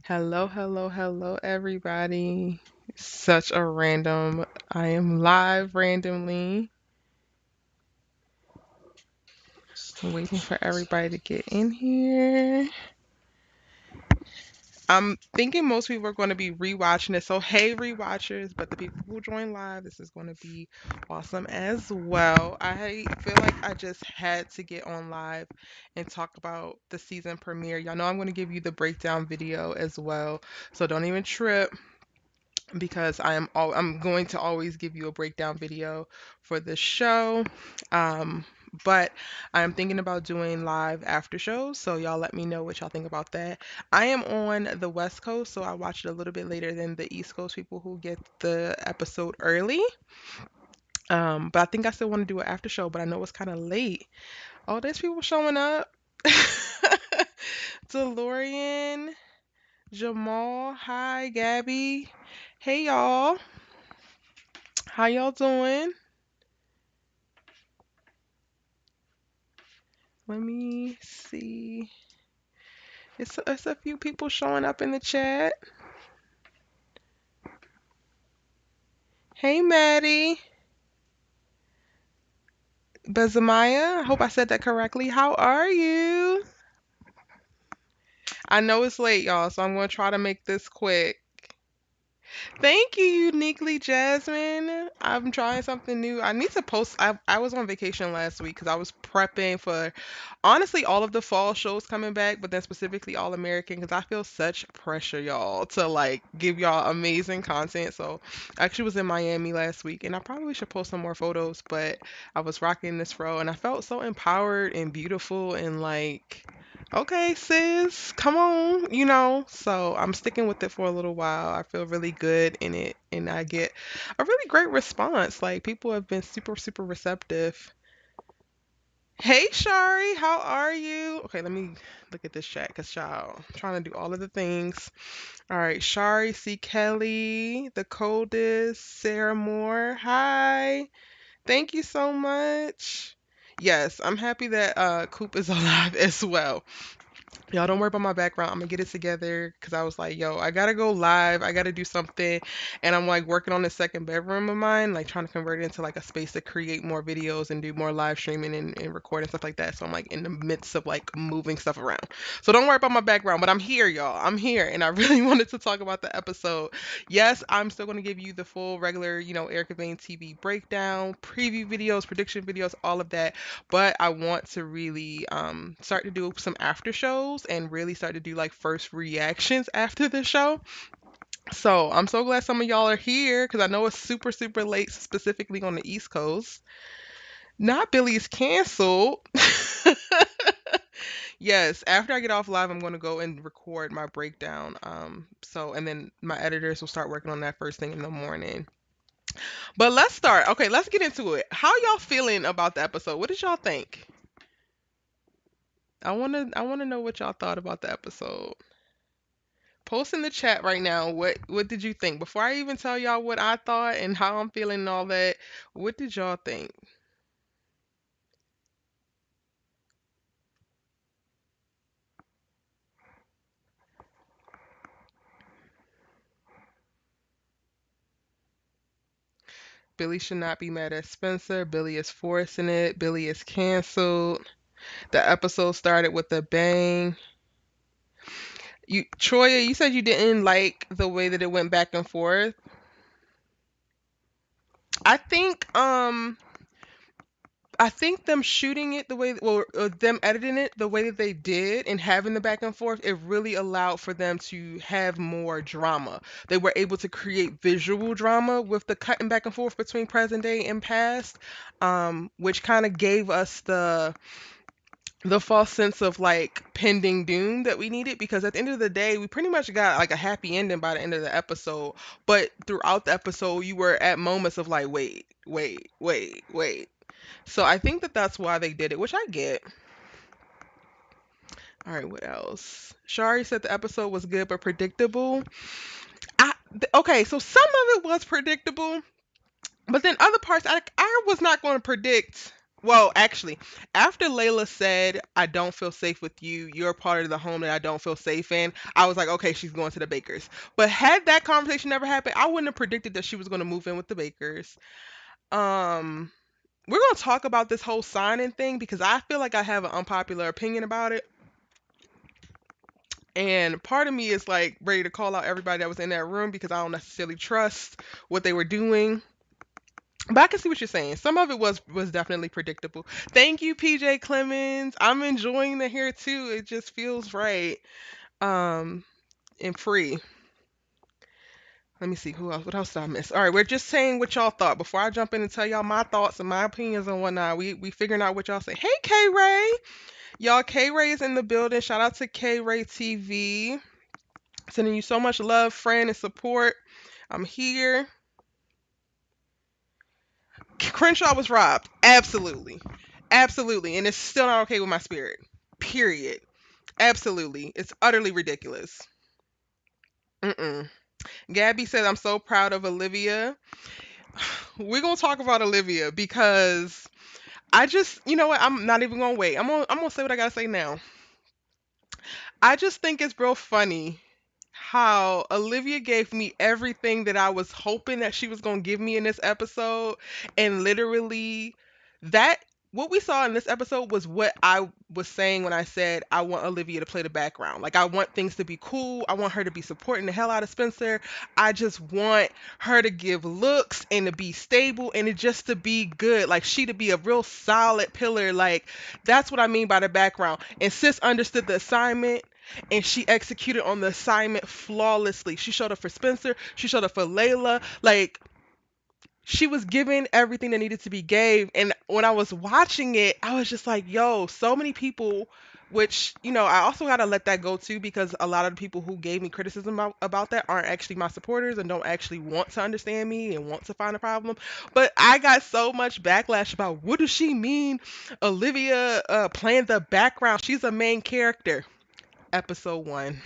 Hello, hello, hello, everybody. Such a random. I am live randomly, waiting for everybody to get in here. I'm thinking most people are going to be rewatching it. So, hey, rewatchers, but the people who join live, this is going to be awesome as well. I feel like I just had to get on live and talk about the season premiere. Y'all know I'm going to give you the breakdown video as well. So, don't even trip, because I'm going to always give you a breakdown video for the show. Um, but I'm thinking about doing live after shows, so y'all let me know what y'all think about that. I am on the West Coast, so I watch it a little bit later than the East Coast people who get the episode early. But I think I still want to do an after show, but I know it's kind of late. Oh, there's people showing up. DeLorean, Jamal, hi, Gabby. Hey y'all. How y'all doing? Let me see. It's a few people showing up in the chat. Hey, Maddie. Bezamiah. I hope I said that correctly. How are you? I know it's late, y'all, so I'm going to try to make this quick. Thank you, Uniquely Jasmine. I'm trying something new. I need to post. I was on vacation last week because I was prepping for, honestly, all of the fall shows coming back, but then specifically All American, because I feel such pressure, y'all, to like give y'all amazing content. So I actually was in Miami last week, and I probably should post some more photos, but I was rocking this fro, and I felt so empowered and beautiful and like, okay, sis, come on, So I'm sticking with it for a little while. I feel really good in it, and I get a really great response. Like, people have been super, super receptive. Hey, Shari, how are you? Okay, let me look at this chat because, child, I'm trying to do all of the things. All right, Shari, C. Kelly, the coldest, Sarah Moore. Hi, thank you so much. Yes, I'm happy that Coop is alive as well. Y'all don't worry about my background. I'm gonna get it together because I was like, yo, I gotta go live. I gotta do something. And I'm like working on the second bedroom of mine, like trying to convert it into like a space to create more videos and do more live streaming and recording stuff like that. So I'm like in the midst of like moving stuff around. So don't worry about my background, but I'm here, y'all. I'm here. And I really wanted to talk about the episode. Yes, I'm still gonna give you the full regular, Erica Vane TV breakdown, preview videos, prediction videos, all of that, but I want to really start to do some after shows and really start to do like first reactions after the show. So I'm so glad some of y'all are here because I know it's super, super late, specifically on the East Coast. Not Billy's canceled. Yes, after I get off live, I'm going to go and record my breakdown. And then my editors will start working on that first thing in the morning. But let's start. Okay, let's get into it. How y'all feeling about the episode? What did y'all think? I wanna know what y'all thought about the episode. Post in the chat right now. What did you think? Before I even tell y'all what I thought and how I'm feeling and all that, what did y'all think? Billy should not be mad at Spencer. Billy is forcing it. Billy is canceled. The episode started with a bang. Troya, you said you didn't like the way that it went back and forth. I think um I think them shooting it the way, well, them editing it the way that they did and having the back and forth, it really allowed for them to have more drama. They were able to create visual drama with the cutting back and forth between present day and past, which kind of gave us the false sense of like pending doom that we needed, because at the end of the day we pretty much got like a happy ending by the end of the episode, but throughout the episode you were at moments of like, wait, wait, wait, wait. So I think that that's why they did it, which I get. All right, what else? Shari said the episode was good but predictable. Okay, so some of it was predictable, but then other parts I was not going to predict Well, actually, after Layla said, "I don't feel safe with you. You're a part of the home that I don't feel safe in," I was like, "Okay, she's going to the Bakers." But had that conversation never happened, I wouldn't have predicted that she was going to move in with the Bakers. Um, we're going to talk about this whole signing thing because I feel like I have an unpopular opinion about it. And part of me is like ready to call out everybody that was in that room because I don't necessarily trust what they were doing. But I can see what you're saying. Some of it was definitely predictable. Thank you, PJ Clemens. I'm enjoying the hair too. It just feels right. Um, and free. Let me see who else. What else did I miss? All right, we're just saying what y'all thought before I jump in and tell y'all my thoughts and my opinions and whatnot. We figuring out what y'all say. Hey, K Ray, y'all. K Ray is in the building. Shout out to K Ray TV. Sending you so much love, friend, and support. I'm here. Crenshaw was robbed. Absolutely. Absolutely. And it's still not okay with my spirit. Period. Absolutely. It's utterly ridiculous. Mm-mm. Gabby said, I'm so proud of Olivia. We're going to talk about Olivia because I just, you know what? I'm not even going to wait. I'm gonna say what I got to say now. I just think it's real funny how Olivia gave me everything that I was hoping that she was going to give me in this episode. And literally, that, what we saw in this episode was what I was saying when I said I want Olivia to play the background. Like, I want things to be cool. I want her to be supporting the hell out of Spencer. I just want her to give looks and to be stable and it just to be good. Like, she to be a real solid pillar. Like, that's what I mean by the background. And Sis understood the assignment and she executed on the assignment flawlessly. She showed up for Spencer. She showed up for Layla. Like, she was given everything that needed to be gave. And when I was watching it, I was just like, yo, so many people, which, I also got to let that go too, because a lot of the people who gave me criticism about that aren't actually my supporters and don't actually want to understand me and want to find a problem. But I got so much backlash about what does she mean? Olivia playing the background. She's a main character. Episode 1.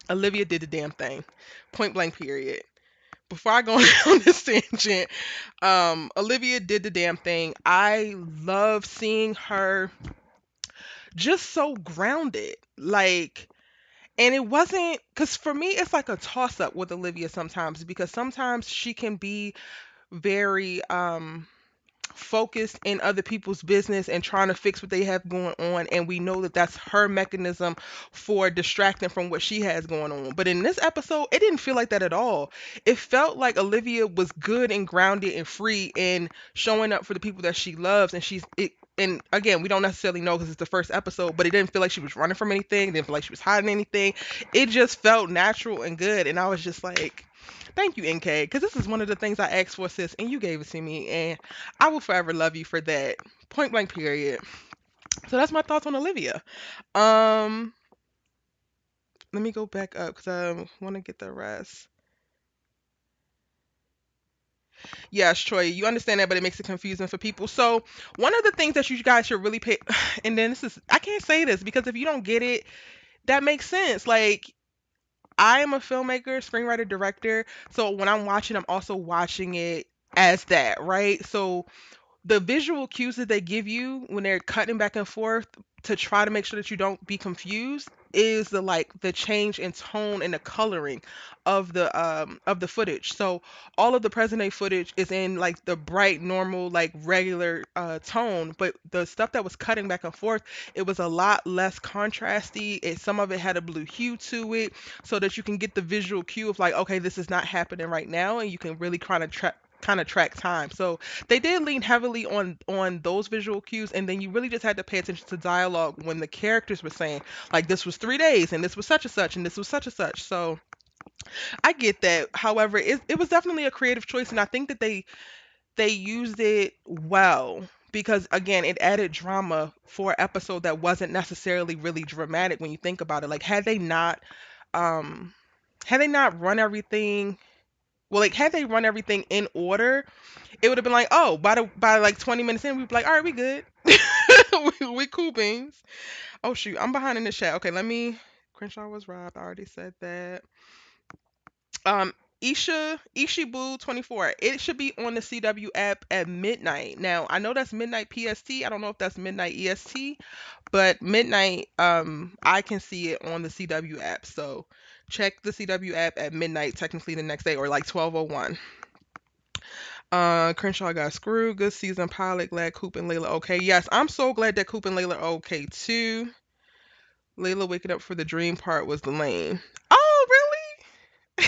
Olivia did the damn thing. Point blank period. Before I go on this tangent, Olivia did the damn thing. I love seeing her just so grounded. Like, and it wasn't because for me, it's like a toss up with Olivia sometimes because sometimes she can be very focused in other people's business and trying to fix what they have going on, and we know that that's her mechanism for distracting from what she has going on. But in this episode it didn't feel like that at all. It felt like Olivia was good and grounded and free and showing up for the people that she loves, and she's it. And again, we don't necessarily know because it's the first episode, but it didn't feel like she was running from anything. It didn't feel like she was hiding anything. It just felt natural and good, and I was just like, thank you, NK, because this is one of the things I asked for, sis, and you gave it to me, and I will forever love you for that. Point blank, period. So that's my thoughts on Olivia. Um, Let me go back up because I want to get the rest. Yes, Troy, you understand that, but it makes it confusing for people. So one of the things that you guys should really pay, and then this is, I can't say this because if you don't get it, that makes sense. Like, I am a filmmaker, screenwriter, director. So when I'm watching, I'm also watching it as that, right? So the visual cues that they give you when they're cutting back and forth to try to make sure that you don't be confused is the change in tone and the coloring of the footage. So all of the present day footage is in like the bright normal like regular tone, but the stuff that was cutting back and forth, it was a lot less contrasty. Some of it had a blue hue to it so that you can get the visual cue of like, okay, this is not happening right now, and you can really kind of track time. So they did lean heavily on those visual cues, and then you really just had to pay attention to dialogue when the characters were saying like this was 3 days and this was such and such and this was such and such. So I get that. However, it was definitely a creative choice, and I think that they used it well because again it added drama for an episode that wasn't necessarily really dramatic when you think about it. Like, um had they not run everything, well, like, had they run everything in order, it would have been like, oh, by like 20 minutes in, we'd be like, all right, we good. we cool beans. Oh shoot, I'm behind in the chat. Okay, let me. Crenshaw was robbed. I already said that. Ishibu 24. It should be on the CW app at midnight. Now, I know that's midnight PST. I don't know if that's midnight EST, but midnight I can see it on the CW app. So, check the CW app at midnight technically the next day or like 12:01. Crenshaw got screwed. Good season pilot. Glad Coop and Layla okay. Yes, I'm so glad that Coop and Layla are okay too. Layla waking up for the dream part was the lame. Oh, really?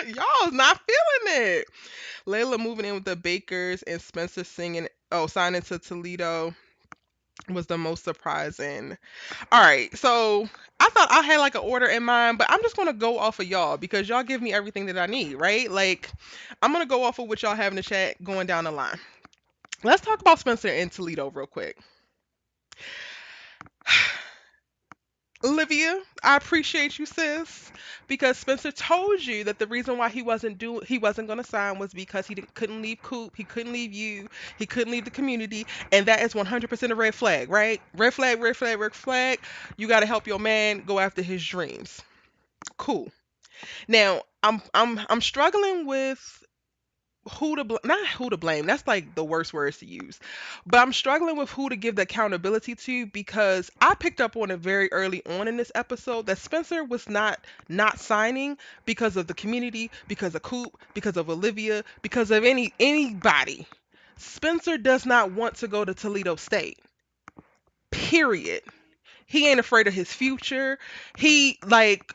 Y'all's not feeling it. Layla moving in with the Bakers and Spencer singing, oh, signing to Toledo was the most surprising. All right, so I thought I had like an order in mind, but I'm just gonna go off of y'all because y'all give me everything that I need, right? Like, I'm gonna go off of what y'all have in the chat going down the line. Let's talk about Spencer and Toledo real quick. Olivia, I appreciate you, sis, because Spencer told you that the reason why he wasn't going to sign was because couldn't leave Coop, he couldn't leave you, he couldn't leave the community, and that is 100% a red flag, right? Red flag, red flag, red flag. You got to help your man go after his dreams. Cool. Now, I'm struggling with not who to blame, that's like the worst words to use, but I'm struggling with who to give the accountability to because I picked up on it very early on in this episode that Spencer was not signing because of the community, because of Coop, because of Olivia, because of anybody. Spencer does not want to go to Toledo State, period. He ain't afraid of his future. He like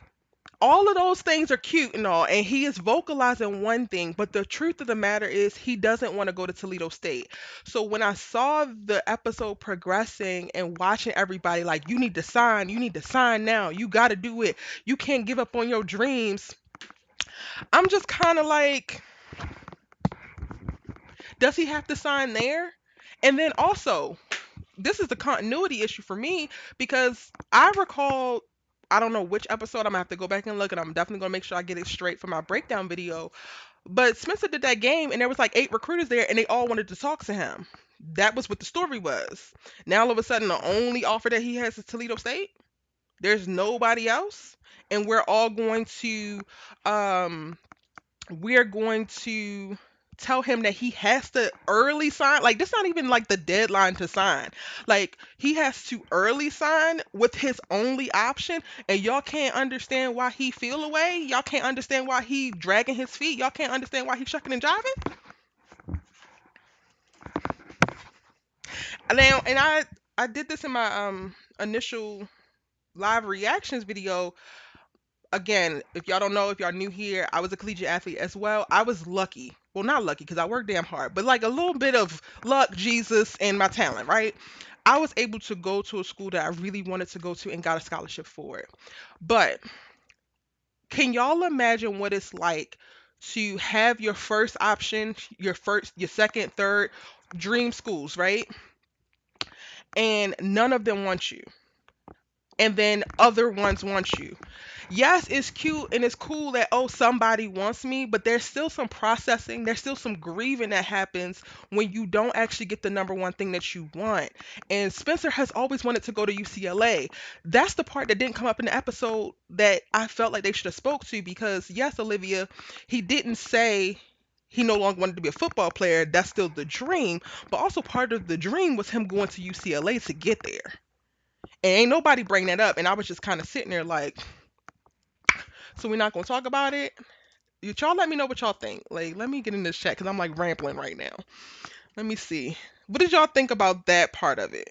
all of those things are cute and all, and he is vocalizing one thing, but the truth of the matter is he doesn't want to go to Toledo State. So when I saw the episode progressing and watching everybody like, you need to sign now, you got to do it, you can't give up on your dreams. I'm just kind of like, does he have to sign there? And then also, this is the continuity issue for me because I recall, I don't know which episode, I'm gonna have to go back and look, and I'm definitely gonna make sure I get it straight for my breakdown video. But Spencer did that game, and there was like 8 recruiters there, and they all wanted to talk to him. That was what the story was. Now all of a sudden, the only offer that he has is Toledo State. There's nobody else, and um, we're going to tell him that he has to early sign. Like, this not even like the deadline to sign. Like, he has to early sign with his only option, and y'all can't understand why he feel away. Y'all can't understand why he dragging his feet. Y'all can't understand why he shucking and jiving. Now, and I did this in my initial live reactions video. Again, if y'all don't know, if y'all new here, I was a collegiate athlete as well. I was lucky. Well, not lucky because I worked damn hard, but like a little bit of luck, Jesus, and my talent, right? I was able to go to a school that I really wanted to go to and got a scholarship for it. But can y'all imagine what it's like to have your first option, your second, third dream schools, right? And none of them want you, and then other ones want you. Yes, it's cute and it's cool that, oh, somebody wants me, but there's still some processing, there's still some grieving that happens when you don't actually get the number one thing that you want. And Spencer has always wanted to go to UCLA. That's the part that didn't come up in the episode that I felt like they should have spoke to, because yes, Olivia, he didn't say he no longer wanted to be a football player. That's still the dream, but also part of the dream was him going to UCLA to get there. And ain't nobody bring that up. And I was just kind of sitting there like, so we're not gonna talk about it. Y'all let me know what y'all think. Like, let me get in this chat because I'm like rambling right now. Let me see. What did y'all think about that part of it?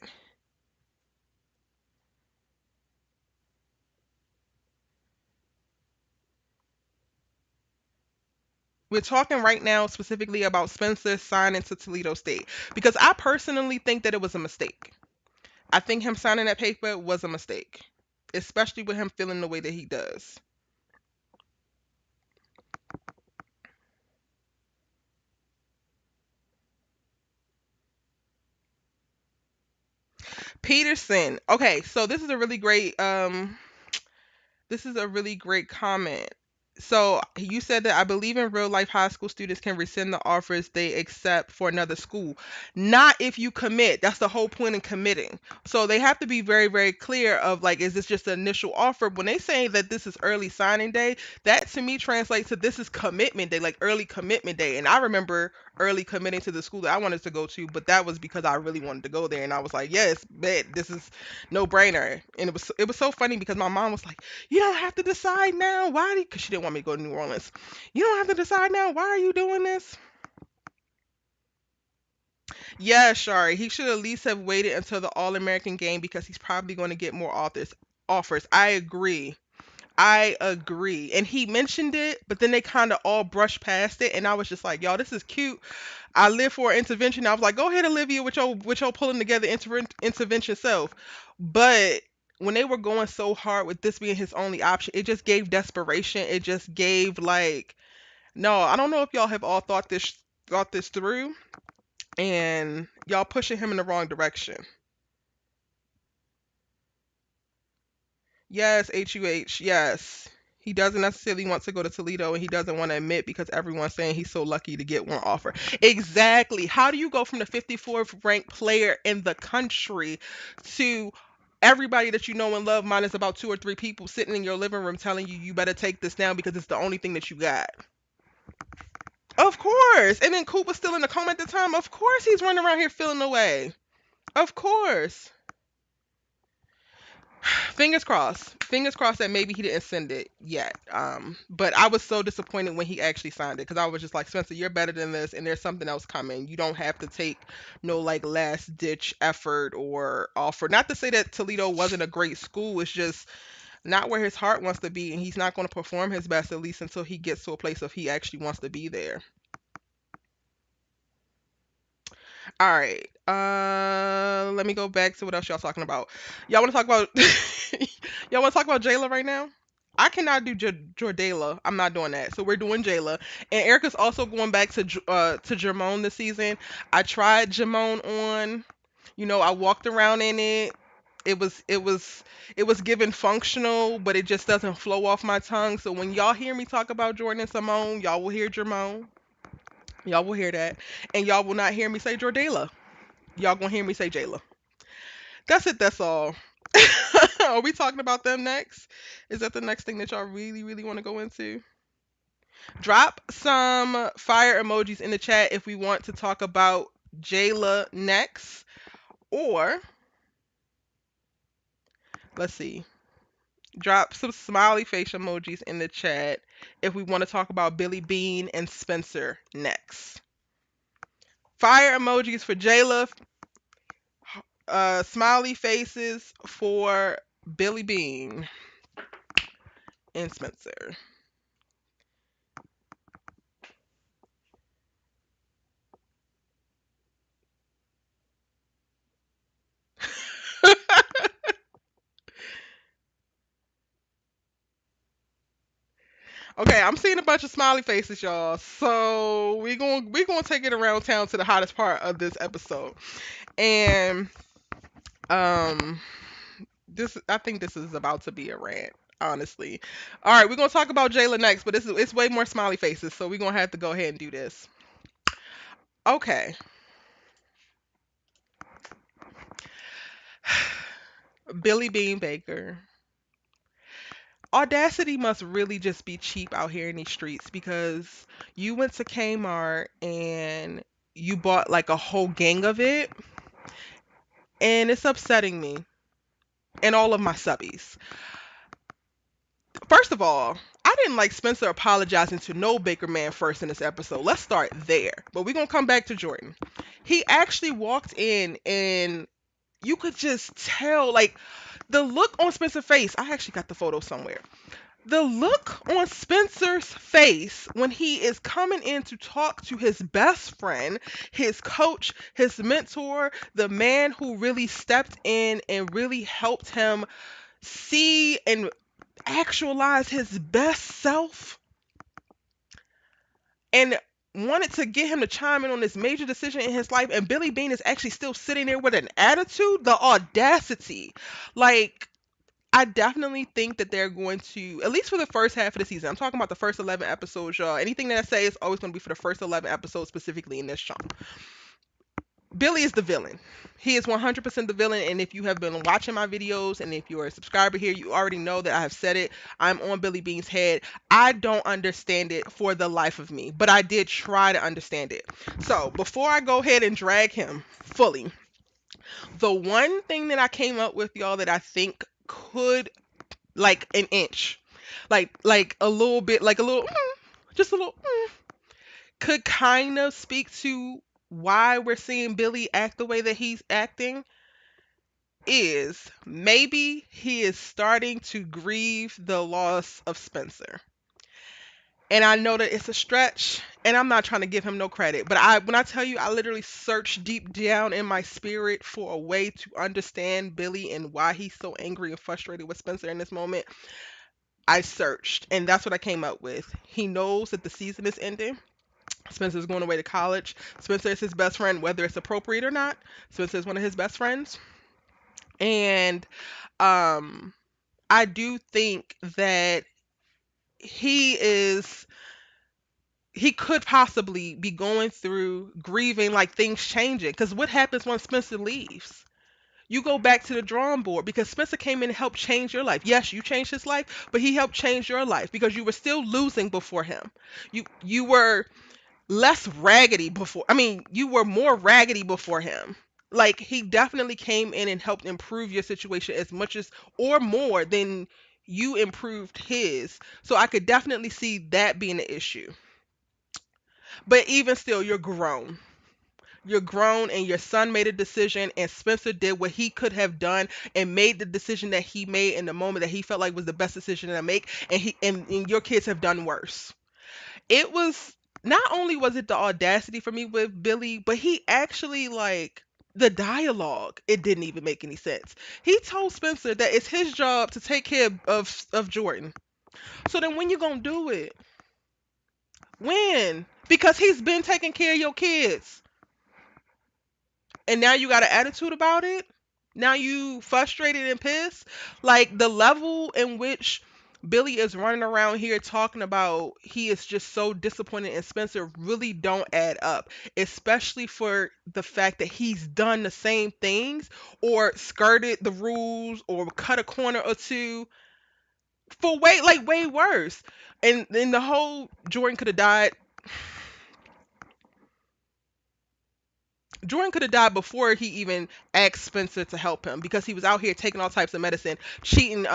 We're talking right now specifically about Spencer signing to Toledo State because I personally think that it was a mistake. I think him signing that paper was a mistake, especially with him feeling the way that he does. Peterson. Okay, so this is a really great comment. So you said that I believe in real life high school students can rescind the offers they accept for another school. Not if you commit. That's the whole point in committing. So they have to be very, very clear of like, is this just the initial offer? When they say that this is early signing day, that to me translates to this is commitment day, like early commitment day. And I remember early committing to the school that I wanted to go to, but that was because I really wanted to go there. And I was like, yes, bet this is no brainer. And it was so funny because my mom was like, you don't have to decide now. Why? Because she didn't want me to go to New Orleans. You don't have to decide now. Why are you doing this? Yeah, Shari. He should at least have waited until the All American game because he's probably going to get more offers. I agree. I agree. And he mentioned it, but then they kind of all brushed past it, and I was just like, "Y'all, this is cute." I live for intervention. I was like, "Go ahead, Olivia, with your pulling together intervention self." But when they were going so hard with this being his only option, it just gave desperation. It just gave like, no, I don't know if y'all have all thought this through, and y'all pushing him in the wrong direction. Yes, HUH, yes. He doesn't necessarily want to go to Toledo and he doesn't want to admit because everyone's saying he's so lucky to get one offer. Exactly. How do you go from the 54th ranked player in the country to everybody that you know and love, minus about two or three people sitting in your living room telling you you better take this down because it's the only thing that you got? Of course. And then Coop was still in the coma at the time. Of course he's running around here feeling away. Of course. Fingers crossed. Fingers crossed that maybe he didn't send it yet. But I was so disappointed when he actually signed it because I was just like, Spencer, you're better than this, and there's something else coming. You don't have to take no like last ditch effort or offer. Not to say that Toledo wasn't a great school. It's just not where his heart wants to be, and he's not going to perform his best at least until he gets to a place of he actually wants to be there. All right. Let me go back to what else y'all talking about. Y'all want to talk about y'all want to talk about Jayla right now? I cannot do Jordayla. I'm not doing that. So we're doing Jayla. And Erica's also going back to Jermone this season. I tried Jermone on. I walked around in it. It was given functional, but it just doesn't flow off my tongue. So when y'all hear me talk about Jordan and Simone, y'all will hear Jermone. Y'all will hear that. And y'all will not hear me say Jordayla. Y'all gonna hear me say Jayla. That's it. That's all. Are we talking about them next? Is that the next thing that y'all really, really want to go into? Drop some fire emojis in the chat if we want to talk about Jayla next. Or, let's see. Drop some smiley face emojis in the chat if we want to talk about Billy Bean and Spencer next. Fire emojis for Jayla, smiley faces for Billy Bean and Spencer. Okay, I'm seeing a bunch of smiley faces, y'all. So we gonna take it around town to the hottest part of this episode, and um, this I think this is about to be a rant. Honestly, all right, we're gonna talk about Jayla next, but it's way more smiley faces, so we're gonna have to go ahead and do this. Okay, Billy Bean Baker. Audacity must really just be cheap out here in these streets because you went to Kmart and you bought like a whole gang of it, and it's upsetting me and all of my subbies. First of all, I didn't like Spencer apologizing to no Baker man first in this episode. Let's start there. But we're going to come back to Jordan. He actually walked in and you could just tell, like, the look on Spencer's face. I actually got the photo somewhere. The look on Spencer's face when he is coming in to talk to his best friend, his coach, his mentor, the man who really stepped in and really helped him see and actualize his best self and wanted to get him to chime in on this major decision in his life, and Billy Bean is actually still sitting there with an attitude. The audacity. Like, I definitely think that they're going to, at least for the first half of the season. I'm talking about the first 11 episodes, y'all. Anything that I say is always going to be for the first 11 episodes, specifically in this show. Billy is the villain. He is 100% the villain. And if you have been watching my videos and if you're a subscriber here, you already know that I have said it. I'm on Billy Bean's head. I don't understand it for the life of me, but I did try to understand it. So before I go ahead and drag him fully, the one thing that I came up with, y'all, that I think could, like an inch, like a little bit, like a little, just a little, could kind of speak to why we're seeing Billy act the way that he's acting, is maybe he is starting to grieve the loss of Spencer. And I know that it's a stretch, and I'm not trying to give him no credit, but when I tell you I literally searched deep down in my spirit for a way to understand Billy and why he's so angry and frustrated with Spencer in this moment, I searched, and that's what I came up with. He knows that the season is ending. Spencer's going away to college. Spencer is his best friend, whether it's appropriate or not. Spencer is one of his best friends. And um, I do think that he is, he could possibly be going through grieving, like things changing. Because what happens when Spencer leaves? You go back to the drawing board because Spencer came in and helped change your life. Yes, you changed his life, but he helped change your life because you were still losing before him. You were less raggedy before. I mean, you were more raggedy before him. Like he definitely came in and helped improve your situation as much as or more than you improved his. So I could definitely see that being an issue. But even still, you're grown. You're grown and your son made a decision and Spencer did what he could have done and made the decision that he made in the moment that he felt like was the best decision to make, and and your kids have done worse. It was, not only was it the audacity for me with Billy, but he actually, like, the dialogue, it didn't even make any sense. He told Spencer that it's his job to take care of Jordan. So then when you gonna do it? When? Because he's been taking care of your kids. And now you got an attitude about it? Now you frustrated and pissed? Like the level in which Billy is running around here talking about he is just so disappointed in Spencer really don't add up, especially for the fact that he's done the same things or skirted the rules or cut a corner or two for way worse. And then the whole Jordan could have died. Jordan could have died before he even asked Spencer to help him because he was out here taking all types of medicine, cheating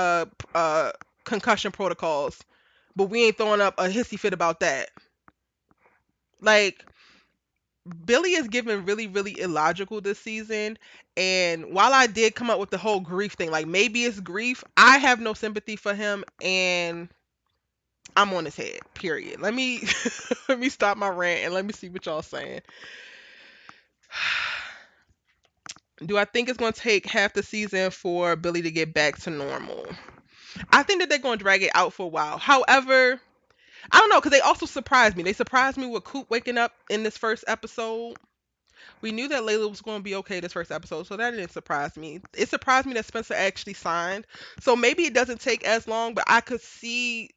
concussion protocols. But we ain't throwing up a hissy fit about that. Like Billy is given really illogical this season. And while I did come up with the whole grief thing, like maybe it's grief, I have no sympathy for him and I'm on his head. Period. Let me let me stop my rant and let me see what y'all saying. Do I think it's going to take half the season for Billy to get back to normal? I think that they're going to drag it out for a while. However, I don't know because they also surprised me. They surprised me with Coop waking up in this first episode. We knew that Layla was going to be okay this first episode, so that didn't surprise me. It surprised me that Spencer actually signed. So maybe it doesn't take as long, but I could see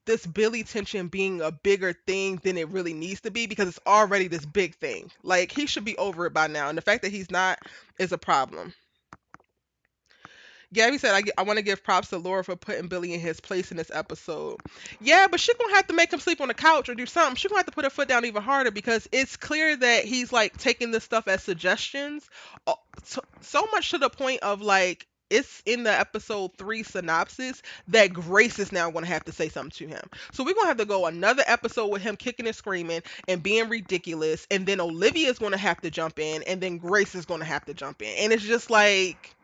this Billy tension being a bigger thing than it really needs to be because it's already this big thing. Like he should be over it by now, and the fact that he's not is a problem. Gabby said, I want to give props to Laura for putting Billy in his place in this episode. Yeah, but she's going to have to make him sleep on the couch or do something. She's going to have to put her foot down even harder because it's clear that he's like taking this stuff as suggestions. So much to the point of like, it's in the episode 3 synopsis that Grace is now going to have to say something to him. So we're going to have to go another episode with him kicking and screaming and being ridiculous. And then Olivia is going to have to jump in. And then Grace is going to have to jump in. And it's just like,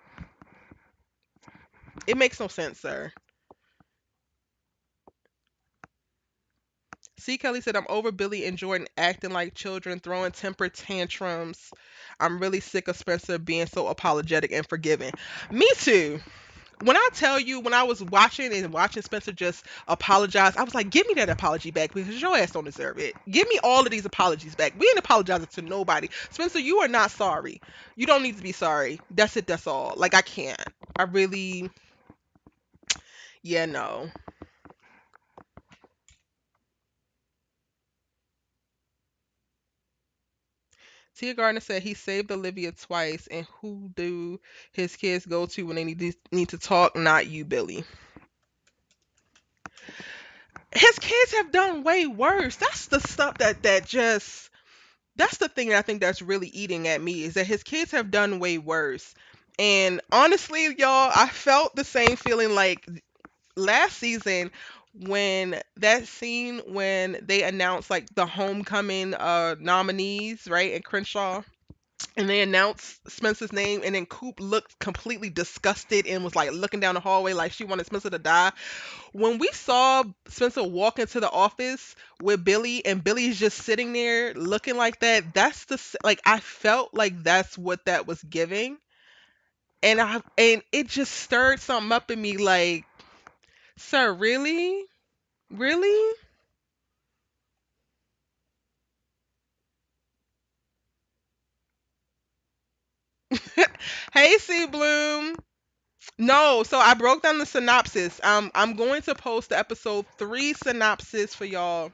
it makes no sense, sir. C. Kelly said, I'm over Billy and Jordan acting like children, throwing temper tantrums. I'm really sick of Spencer being so apologetic and forgiving. Me too. When I tell you, when I was watching Spencer just apologize, I was like, give me that apology back because your ass don't deserve it. Give me all of these apologies back. We ain't apologizing to nobody. Spencer, you are not sorry. You don't need to be sorry. That's it. That's all. Like, I can't. I really. Yeah, no. Tia Gardner said he saved Olivia twice, and who do his kids go to when they need to talk? Not you, Billy. His kids have done way worse. That's the stuff that just that's the thing that I think that's really eating at me is that his kids have done way worse. And honestly, y'all, I felt the same feeling like last season when that scene when they announced like the homecoming nominees, right? And Crenshaw and they announced Spencer's name, and then Coop looked completely disgusted and was like looking down the hallway like she wanted Spencer to die. When we saw Spencer walk into the office with Billy, and Billy's just sitting there looking like that, that's like I felt like that's what that was giving, and it just stirred something up in me. Like, sir, really, really? Hey, C Bloom. No, so I broke down the synopsis. I'm going to post the episode 3 synopsis for y'all.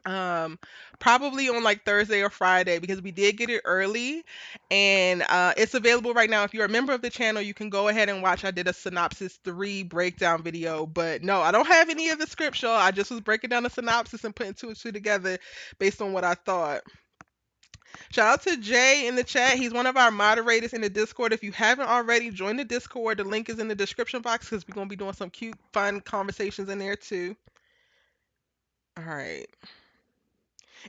Um, Probably on like Thursday or Friday because we did get it early, and it's available right now. If you're a member of the channel, you can go ahead and watch. I did a synopsis 3 breakdown video, but no, I don't have any of the script, y'all. I just was breaking down the synopsis and putting two and two together based on what I thought. Shout out to Jay in the chat. He's one of our moderators in the Discord. If you haven't already, join the Discord. The link is in the description box because we're going to be doing some cute, fun conversations in there too. All right.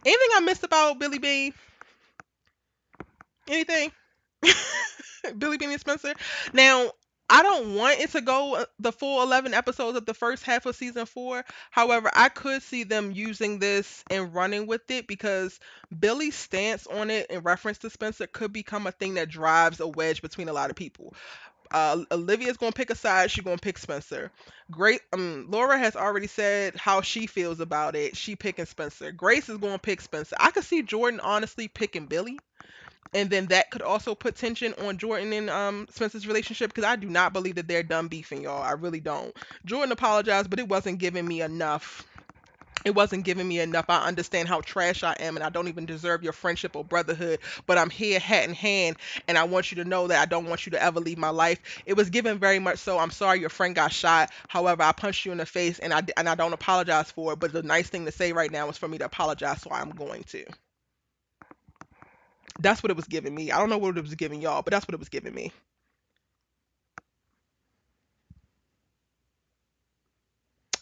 Anything I missed about Billy Bean? Anything? Billy Bean and Spencer? Now, I don't want it to go the full 11 episodes of the first half of season 4. However, I could see them using this and running with it because Billy's stance on it in reference to Spencer could become a thing that drives a wedge between a lot of people. Olivia's gonna pick a side. She's gonna pick Spencer. Great. Laura has already said how she feels about it. She picking Spencer. Grace is gonna pick Spencer. I could see Jordan honestly picking Billy, and then that could also put tension on Jordan and Spencer's relationship because I do not believe that they're done beefing, y'all. I really don't. Jordan apologized, but it wasn't giving me enough. It wasn't giving me enough. I understand how trash I am, and I don't even deserve your friendship or brotherhood. But I'm here, hat in hand, and I want you to know that I don't want you to ever leave my life. It was given very much so. I'm sorry your friend got shot. However, I punched you in the face, and I don't apologize for it. But the nice thing to say right now is for me to apologize, so I'm going to. That's what it was giving me. I don't know what it was giving y'all, but that's what it was giving me.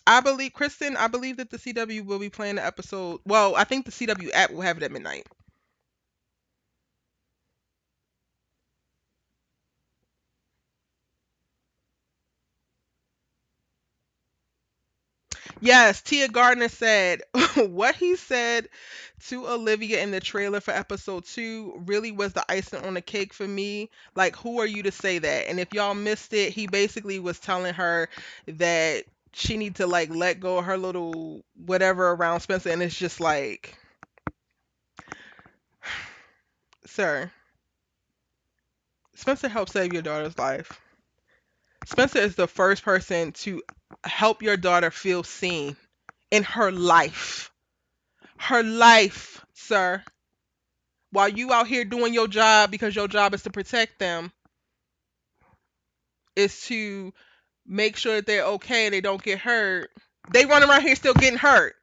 I believe, Kristen, I believe that the CW will be playing the episode. Well, I think the CW app will have it at midnight. Yes, Tia Gardner said what he said to Olivia in the trailer for episode 2 really was the icing on the cake for me. Like, who are you to say that? And if y'all missed it, he basically was telling her that she need to like let go of her little whatever around Spencer, and it's just like, sir, Spencer helped save your daughter's life. Spencer is the first person to help your daughter feel seen in her life. Her life, sir. While you out here doing your job because your job is to protect them, is to make sure that they're okay and they don't get hurt. They run around here still getting hurt.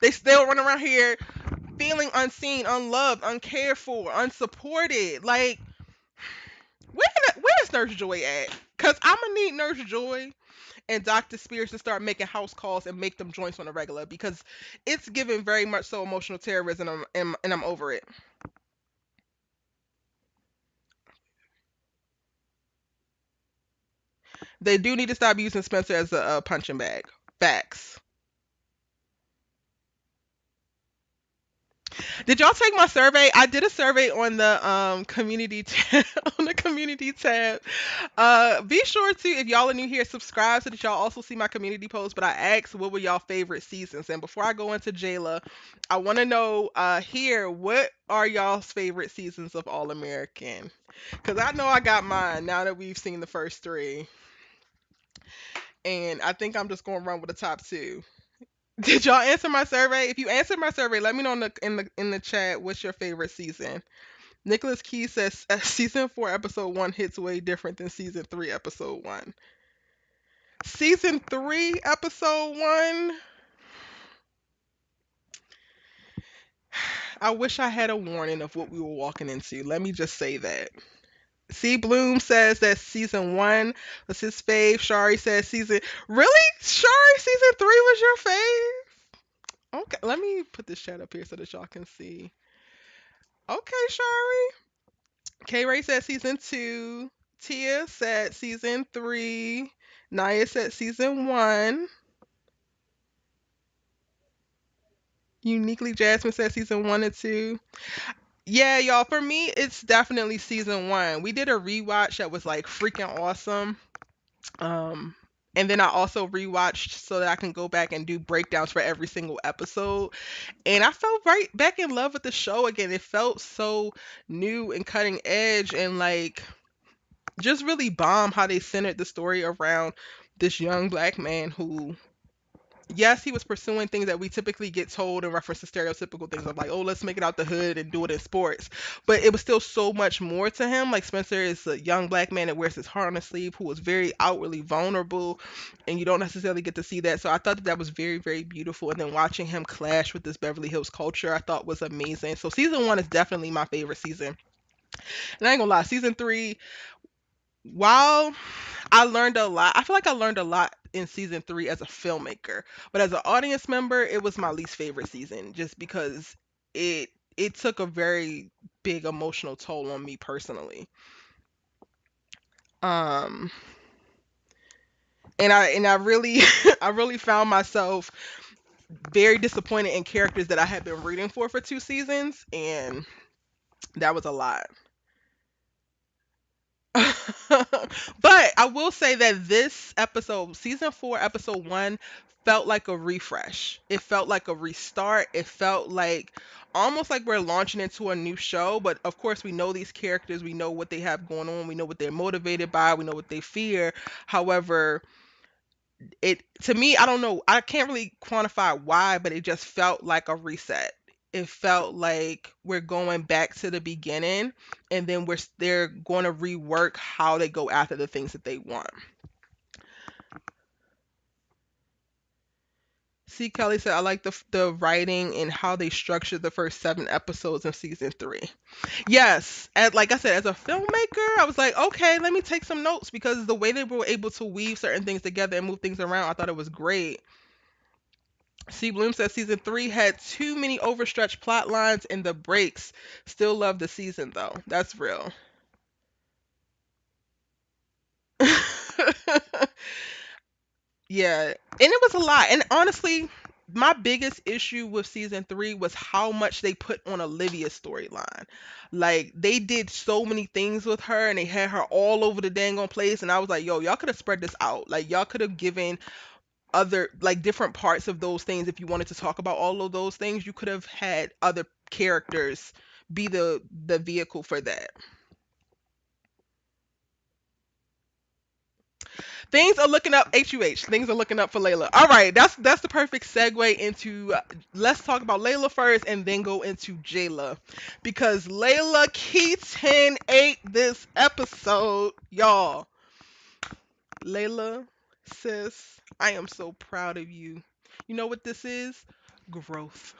They still run around here feeling unseen, unloved, uncared for, unsupported. Like, where's Nurse Joy at? Cause I'm gonna need Nurse Joy and Dr. Spears to start making house calls and make them joints on a regular because it's giving very much so emotional terrorism, and I'm over it. They do need to stop using Spencer as a punching bag. Facts. Did y'all take my survey? I did a survey on the community tab, on the community tab. Be sure to, if y'all are new here, subscribe so that y'all also see my community post. But I asked what were y'all favorite seasons, and before I go into Jayla, I want to know here what are y'all's favorite seasons of All American? Because I know I got mine now that we've seen the first 3. And I think I'm just gonna run with the top two. Did y'all answer my survey? If you answered my survey, let me know in the chat what's your favorite season. Nicholas Key says season 4 episode 1 hits way different than season 3 episode 1. Season 3 episode 1, I wish I had a warning of what we were walking into. Let me just say that. C Bloom says that season 1 was his fave. Shari says season. Really? Shari, season 3 was your fave? Okay, let me put this chat up here so that y'all can see. Okay, Shari. K Ray said season 2. Tia said season 3. Naya said season 1. Uniquely Jasmine said season 1 and 2. Yeah, y'all, for me, it's definitely season 1. We did a rewatch that was like freaking awesome. Um, and then I also rewatched so that I can go back and do breakdowns for every single episode. And I felt right back in love with the show again. It felt so new and cutting edge and like just really bomb how they centered the story around this young black man who, yes, he was pursuing things that we typically get told in reference to stereotypical things of like, oh, let's make it out the hood and do it in sports. But it was still so much more to him. Like Spencer is a young black man that wears his heart on his sleeve, who was very outwardly vulnerable, and you don't necessarily get to see that. So I thought that that was very, very beautiful. And then watching him clash with this Beverly Hills culture, I thought was amazing. So season 1 is definitely my favorite season. And I ain't gonna lie, season 3, while I learned a lot, I feel like I learned a lot in season 3 as a filmmaker, but as an audience member, it was my least favorite season just because it took a very big emotional toll on me personally. Um, and I really I really found myself very disappointed in characters that I had been rooting for 2 seasons, and that was a lot. But I will say that this episode, season 4, episode 1, felt like a refresh. It felt like a restart. It felt like almost like we're launching into a new show. But of course, we know these characters, we know what they have going on, we know what they're motivated by, we know what they fear. However, it to me, I don't know, I can't really quantify why, but it just felt like a reset. It felt like we're going back to the beginning, and then they're going to rework how they go after the things that they want. C. Kelly said, I like the writing and how they structured the first 7 episodes in season 3. Yes, as like I said, as a filmmaker, I was like, okay, let me take some notes because the way they were able to weave certain things together and move things around, I thought it was great. C. Bloom says season 3 had too many overstretched plot lines and the breaks. Still love the season though. That's real. Yeah, and it was a lot. And honestly, my biggest issue with season 3 was how much they put on Olivia's storyline. Like they did so many things with her and they had her all over the dang on place and I was like, yo, y'all could have spread this out. Like y'all could have given other like different parts of those things. If you wanted to talk about all of those things, you could have had other characters be the vehicle for that. Things are looking up. HUH. Things are looking up for Layla. All right, that's the perfect segue into. Let's talk about Layla first, and then go into Jayla, because Layla Keating ate this episode, y'all. Layla, sis, I am so proud of you. You know what this is? Growth.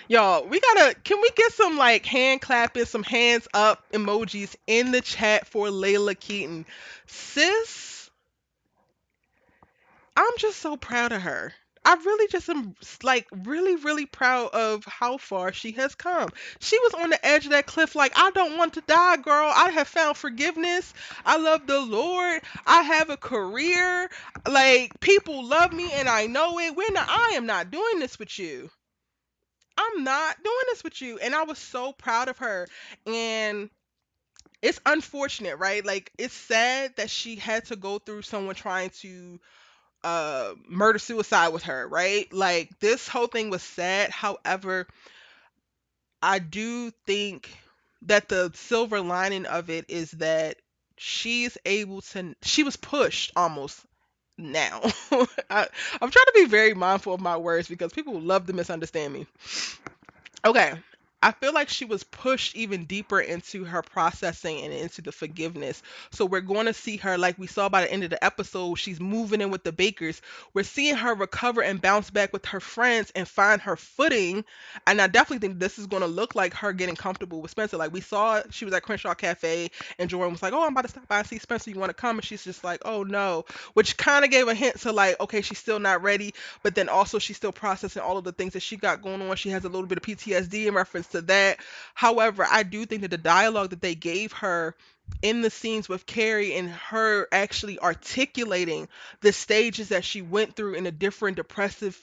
Y'all, we gotta, can we get some like hand clapping, some hands up emojis in the chat for Layla Keating? Sis, I'm just so proud of her. I really just am like really, really proud of how far she has come. She was on the edge of that cliff, like, I don't want to die, girl. I have found forgiveness. I love the Lord. I have a career. Like, people love me and I know it. I am not doing this with you. I'm not doing this with you. And I was so proud of her. And it's unfortunate, right? Like, it's sad that she had to go through someone trying to murder suicide with her, right? Like this whole thing was sad. However, I do think that the silver lining of it is that she was pushed almost now. I'm trying to be very mindful of my words because people love to misunderstand me. Okay. I feel like she was pushed even deeper into her processing and into the forgiveness. So we're going to see her, like we saw by the end of the episode, she's moving in with the Bakers. We're seeing her recover and bounce back with her friends and find her footing. And I definitely think this is going to look like her getting comfortable with Spencer. Like we saw, she was at Crenshaw Cafe and Jordan was like, "Oh, I'm about to stop by and see Spencer. You want to come?" And she's just like, "Oh no," which kind of gave a hint to like, okay, she's still not ready, but then also she's still processing all of the things that she got going on. She has a little bit of PTSD in reference to that. However, I do think that the dialogue that they gave her in the scenes with Carrie and her actually articulating the stages that she went through in the different depressive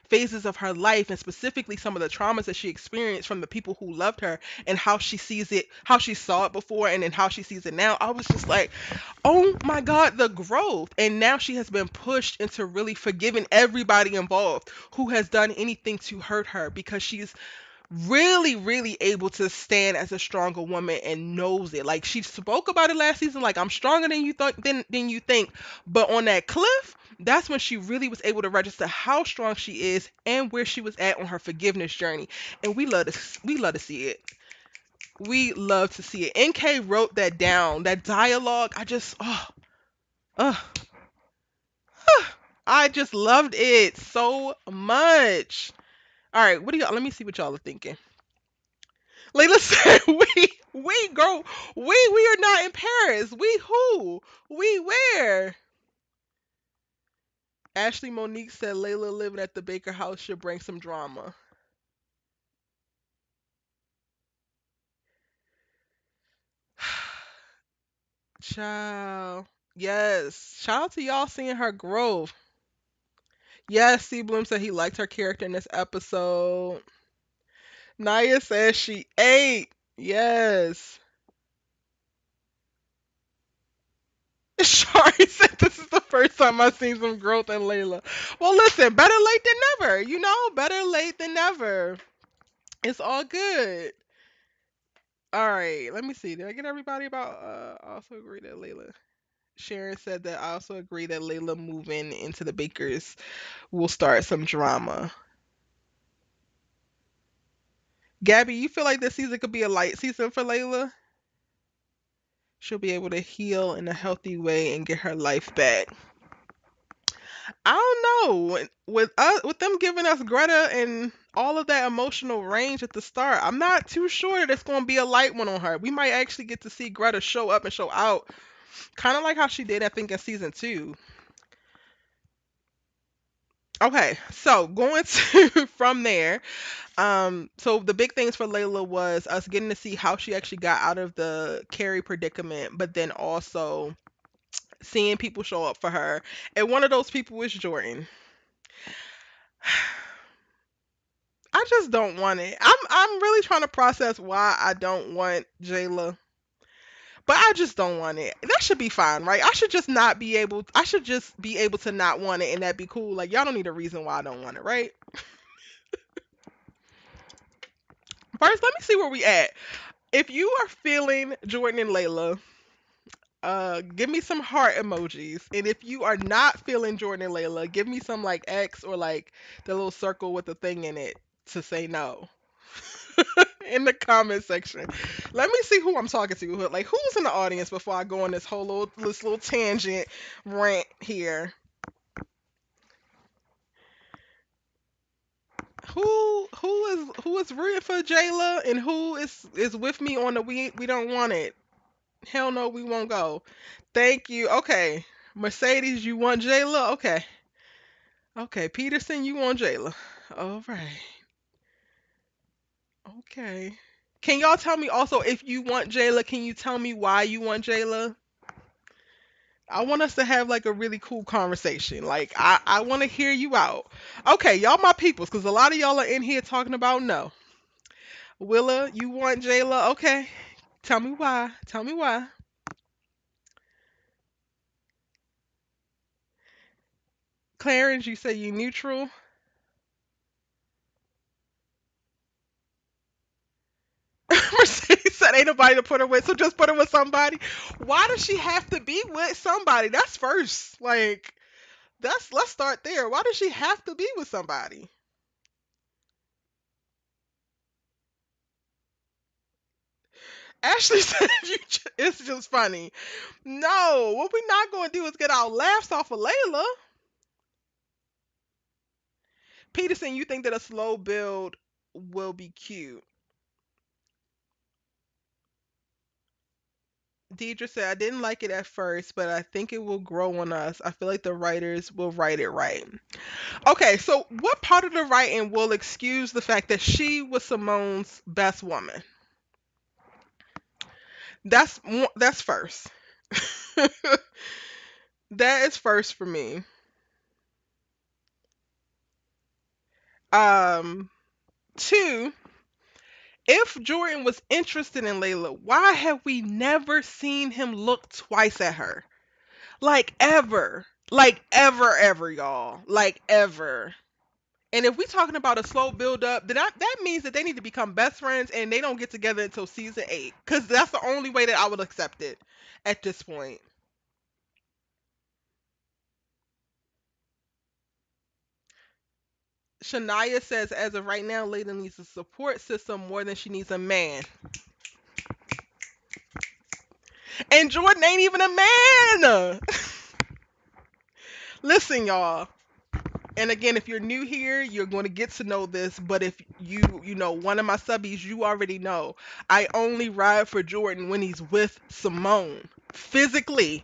phases of her life, and specifically some of the traumas that she experienced from the people who loved her and how she sees it, how she saw it before, and then how she sees it now. I was just like, oh my God, the growth. And now she has been pushed into really forgiving everybody involved who has done anything to hurt her, because she's really, really able to stand as a stronger woman and knows it. Like she spoke about it last season, like, I'm stronger than you think, than you think. But on that cliff, that's when she really was able to register how strong she is and where she was at on her forgiveness journey. And we love to see it. We love to see it. NK wrote that down. That dialogue, oh, I just loved it so much. All right, what do y'all? Let me see what y'all are thinking. Layla said, we girl, we are not in Paris. We who? We where?" Ashley Monique said Layla living at the Baker house should bring some drama. Child. Yes. Shout out to y'all seeing her growth. Yes, C Bloom said he liked her character in this episode. Naya says she ate. Yes. Shari said this is the first time I've seen some growth in Layla. Well, listen, better late than never. Better late than never. It's all good. All right, let me see. Did I get everybody about? I also agree that Layla. Sharon said that I also agree that Layla moving into the Bakers will start some drama. Gabby, you feel like this season could be a light season for Layla? She'll be able to heal in a healthy way and get her life back. I don't know. With them giving us Greta and all of that emotional range at the start, I'm not too sure that it's going to be a light one on her. We might actually get to see Greta show up and show out, kind of like how she did, I think, in season 2. Okay, so going to from there, so the big things for Layla was us getting to see how she actually got out of the Carrie predicament, but then also seeing people show up for her. And one of those people is Jordan. I just don't want it. I'm really trying to process why I don't want Jayla. But I just don't want it. That should be fine, right? I should just be able to not want it and that be cool. Like y'all don't need a reason why I don't want it, right? First, let me see where we at. If you are feeling Jordan and Layla, give me some heart emojis. And if you are not feeling Jordan and Layla, give me some like X or like the little circle with the thing in it to say no. In the comment section. Let me see who I'm talking to. Like who's in the audience before I go on this little tangent rant here. Who is rooting for Jayla and who is with me on the we don't want it. Hell no, we won't go. Thank you. Okay. Mercedes, you want Jayla? Okay. Okay. Peterson, you want Jayla? All right. Okay. Can y'all tell me also if you want Jayla? Can you tell me why you want Jayla? I want us to have like a really cool conversation. Like I want to hear you out. Okay, y'all my peoples, because a lot of y'all are in here talking about no. Willa, you want Jayla? Okay. Tell me why. Tell me why. Clarence, you say you neutral. Mercedes said ain't nobody to put her with, so just put her with somebody. Why does she have to be with somebody? That's first. Like, let's start there. Why does she have to be with somebody? Ashley said it's just funny. No, what we not going to do is get our laughs off of Layla. Peterson, you think that a slow build will be cute? Deidre said, I didn't like it at first, but I think it will grow on us. I feel like the writers will write it right. Okay, so what part of the writing will excuse the fact that she was Simone's best woman? That's first. That is first for me. Um, Two, if Jordan was interested in Layla, why have we never seen him look twice at her? Like ever. Like ever, y'all. Like ever. And if we talking about a slow build up, then that means that they need to become best friends and they don't get together until season 8. Because that's the only way that I would accept it at this point. Shania says, as of right now, Layla needs a support system more than she needs a man. And Jordan ain't even a man. Listen, y'all. And again, if you're new here, you're going to get to know this. But if you know one of my subbies, you already know. I only ride for Jordan when he's with Simone. Physically,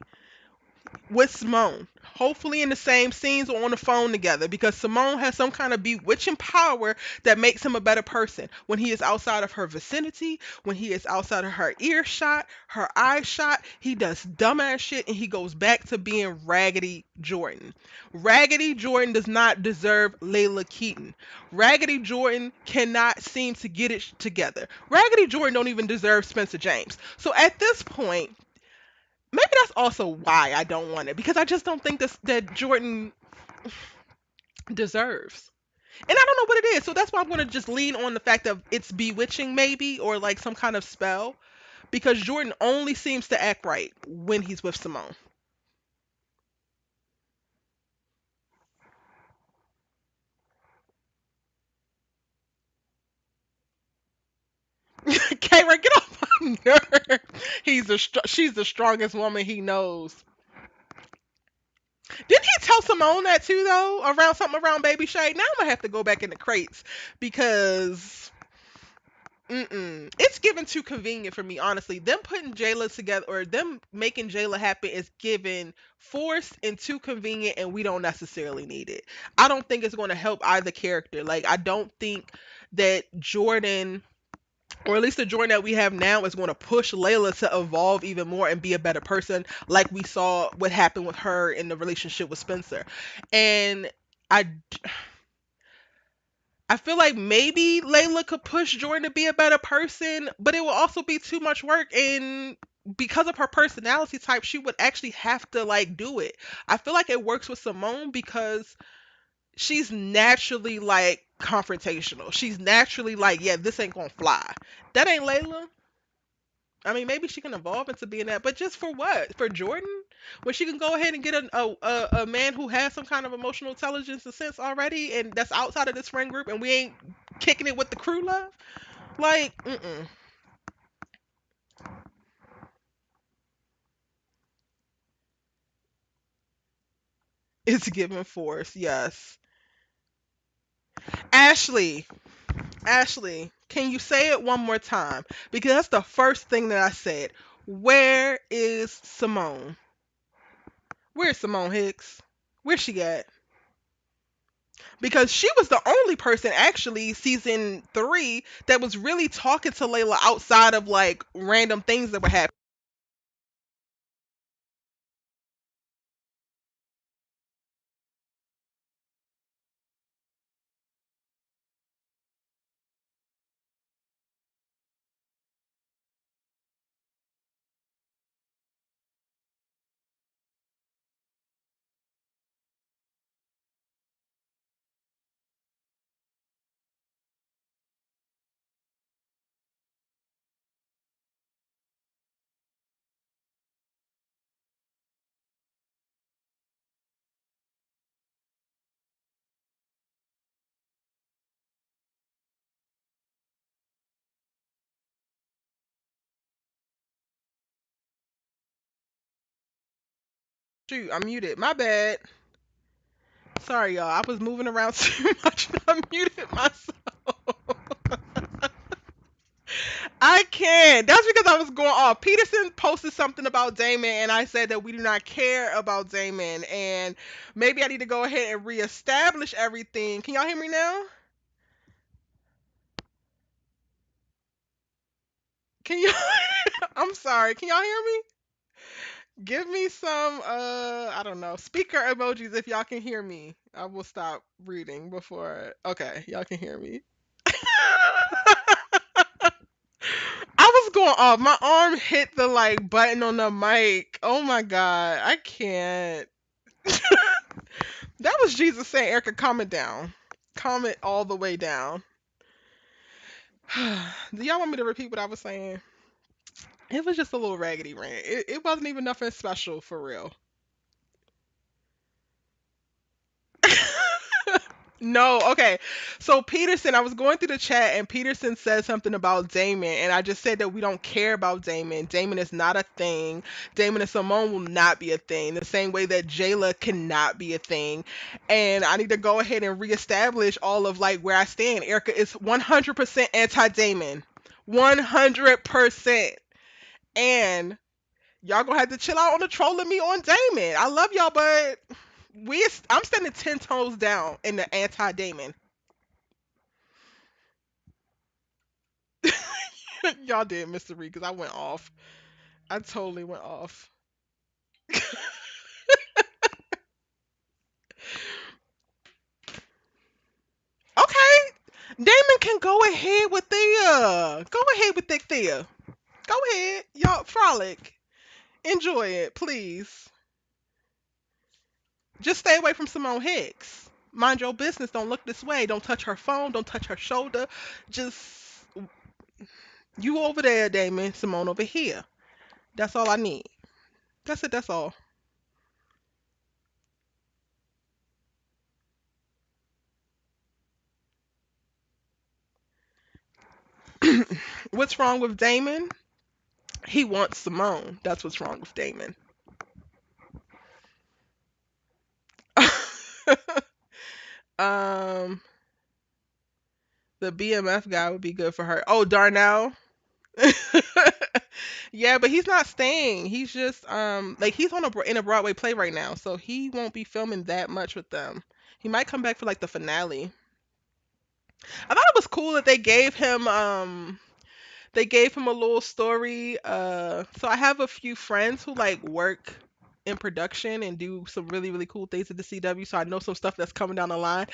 with Simone. Hopefully in the same scenes or on the phone together because Simone has some kind of bewitching power that makes him a better person. When he is outside of her vicinity, when he is outside of her earshot, her eye shot, he does dumbass shit and he goes back to being Raggedy Jordan. Raggedy Jordan does not deserve Layla Keating. Raggedy Jordan cannot seem to get it together. Raggedy Jordan don't even deserve Spencer James. So at this point, maybe that's also why I don't want it because I just don't think that Jordan deserves. And I don't know what it is. So that's why I'm going to just lean on the fact of it's bewitching maybe or like some kind of spell because Jordan only seems to act right when he's with Simone. Kara, get off my nerve. She's the strongest woman he knows. Didn't he tell Simone that too though? Around something around Baby Shade. Now I'm gonna have to go back in the crates because it's given too convenient for me, honestly. Them putting Jayla together or them making Jayla happen is given forced and too convenient, and we don't necessarily need it. I don't think it's going to help either character. Like, I don't think that Jordan, or at least the Jordan that we have now, is going to push Layla to evolve even more and be a better person, like we saw what happened with her in the relationship with Spencer. And I I feel like maybe Layla could push Jordan to be a better person, but it will also be too much work and because of her personality type, she would actually have to like do it. I feel like it works with Simone because she's naturally like confrontational. She's naturally like, yeah, this ain't gonna fly. That ain't Layla. I mean, maybe she can evolve into being that, but just for what? For Jordan? When she can go ahead and get a man who has some kind of emotional intelligence and sense already, and that's outside of this friend group, and we ain't kicking it with the crew love? Like, it's given force, yes. Ashley, Ashley, can you say it one more time? Because that's the first thing that I said. Where is Simone? Where's Simone Hicks? Where's she at? Because she was the only person actually season 3 that was really talking to Layla outside of like random things that were happening. Shoot, I'm muted. My bad. Sorry, y'all. I was moving around too much and I muted myself. I can't. That's because I was going off. Peterson posted something about Damon, and I said that we do not care about Damon, and maybe I need to go ahead and reestablish everything. Can y'all hear me now? Can you? I'm sorry. Can y'all hear me? Give me some. I don't know. Speaker emojis if y'all can hear me. I will stop reading before. Okay, y'all can hear me. I was going off. My arm hit the like button on the mic. Oh my god, I can't. That was Jesus saying, Erica, calm it down. Calm it all the way down. Do y'all want me to repeat what I was saying? It was just a little raggedy rant. It wasn't even nothing special for real. No, okay. So Peterson, I was going through the chat and Peterson said something about Damon, and I just said that we don't care about Damon. Damon is not a thing. Damon and Simone will not be a thing. The same way that Jayla cannot be a thing. And I need to go ahead and reestablish all of like where I stand. Erica is 100% anti-Damon. 100%. And y'all gonna have to chill out on the trolling me on Damon. I love y'all, but I'm standing 10 toes down in the anti-Damon. Y'all did, Mr. Reed, because I went off. I totally went off. Okay, Damon can go ahead with Thea. Go ahead with Thea. Go ahead, y'all frolic, enjoy it, please. Just stay away from Simone Hicks. Mind your business. Don't look this way. Don't touch her phone. Don't touch her shoulder. Just you over there, Damon. Simone over here. That's all I need. That's it. That's all. What's wrong with Damon? He wants Simone. That's what's wrong with Damon. um, the BMF guy would be good for her. Oh, Darnell. Yeah, but he's not staying. He's just like he's on in a Broadway play right now, so he won't be filming that much with them. He might come back for like the finale. I thought it was cool that they gave him a little story. So I have a few friends who like work in production and do some really really cool things at the CW. So I know some stuff that's coming down the line.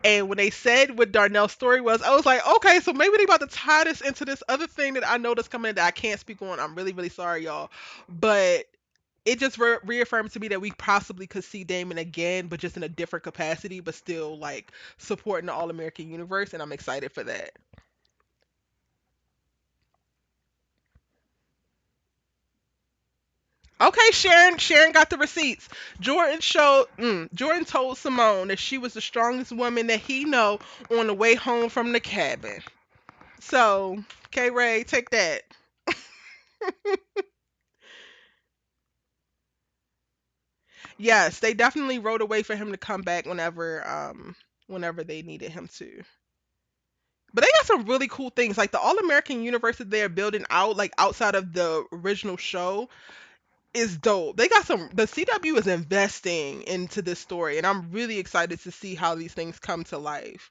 And when they said what Darnell's story was, I was like, okay, so maybe they about to tie this into this other thing that I know that's coming that I can't speak on. I'm really really sorry, y'all, but it just reaffirmed to me that we possibly could see Damon again, but just in a different capacity, but still like supporting the All American universe, and I'm excited for that. Okay, Sharon. Sharon got the receipts. Jordan told Simone that she was the strongest woman that he know on the way home from the cabin. So, K Ray, take that. Yes, they definitely wrote a way for him to come back whenever they needed him to. But they got some really cool things, like the All American universe that they're building out, like outside of the original show, is dope. They got some. The CW is investing into this story, and I'm really excited to see how these things come to life.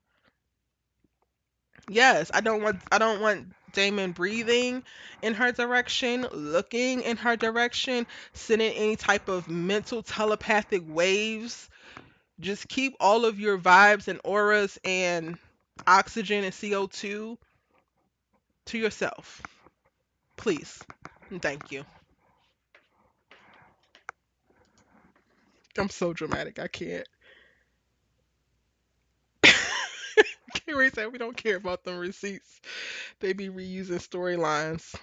Yes, I don't want Damon breathing in her direction, looking in her direction, sending any type of mental telepathic waves. Just keep all of your vibes and auras and oxygen and CO2 to yourself, please. And thank you. I'm so dramatic. I can't. Can't really say we don't care about them receipts. They be reusing storylines.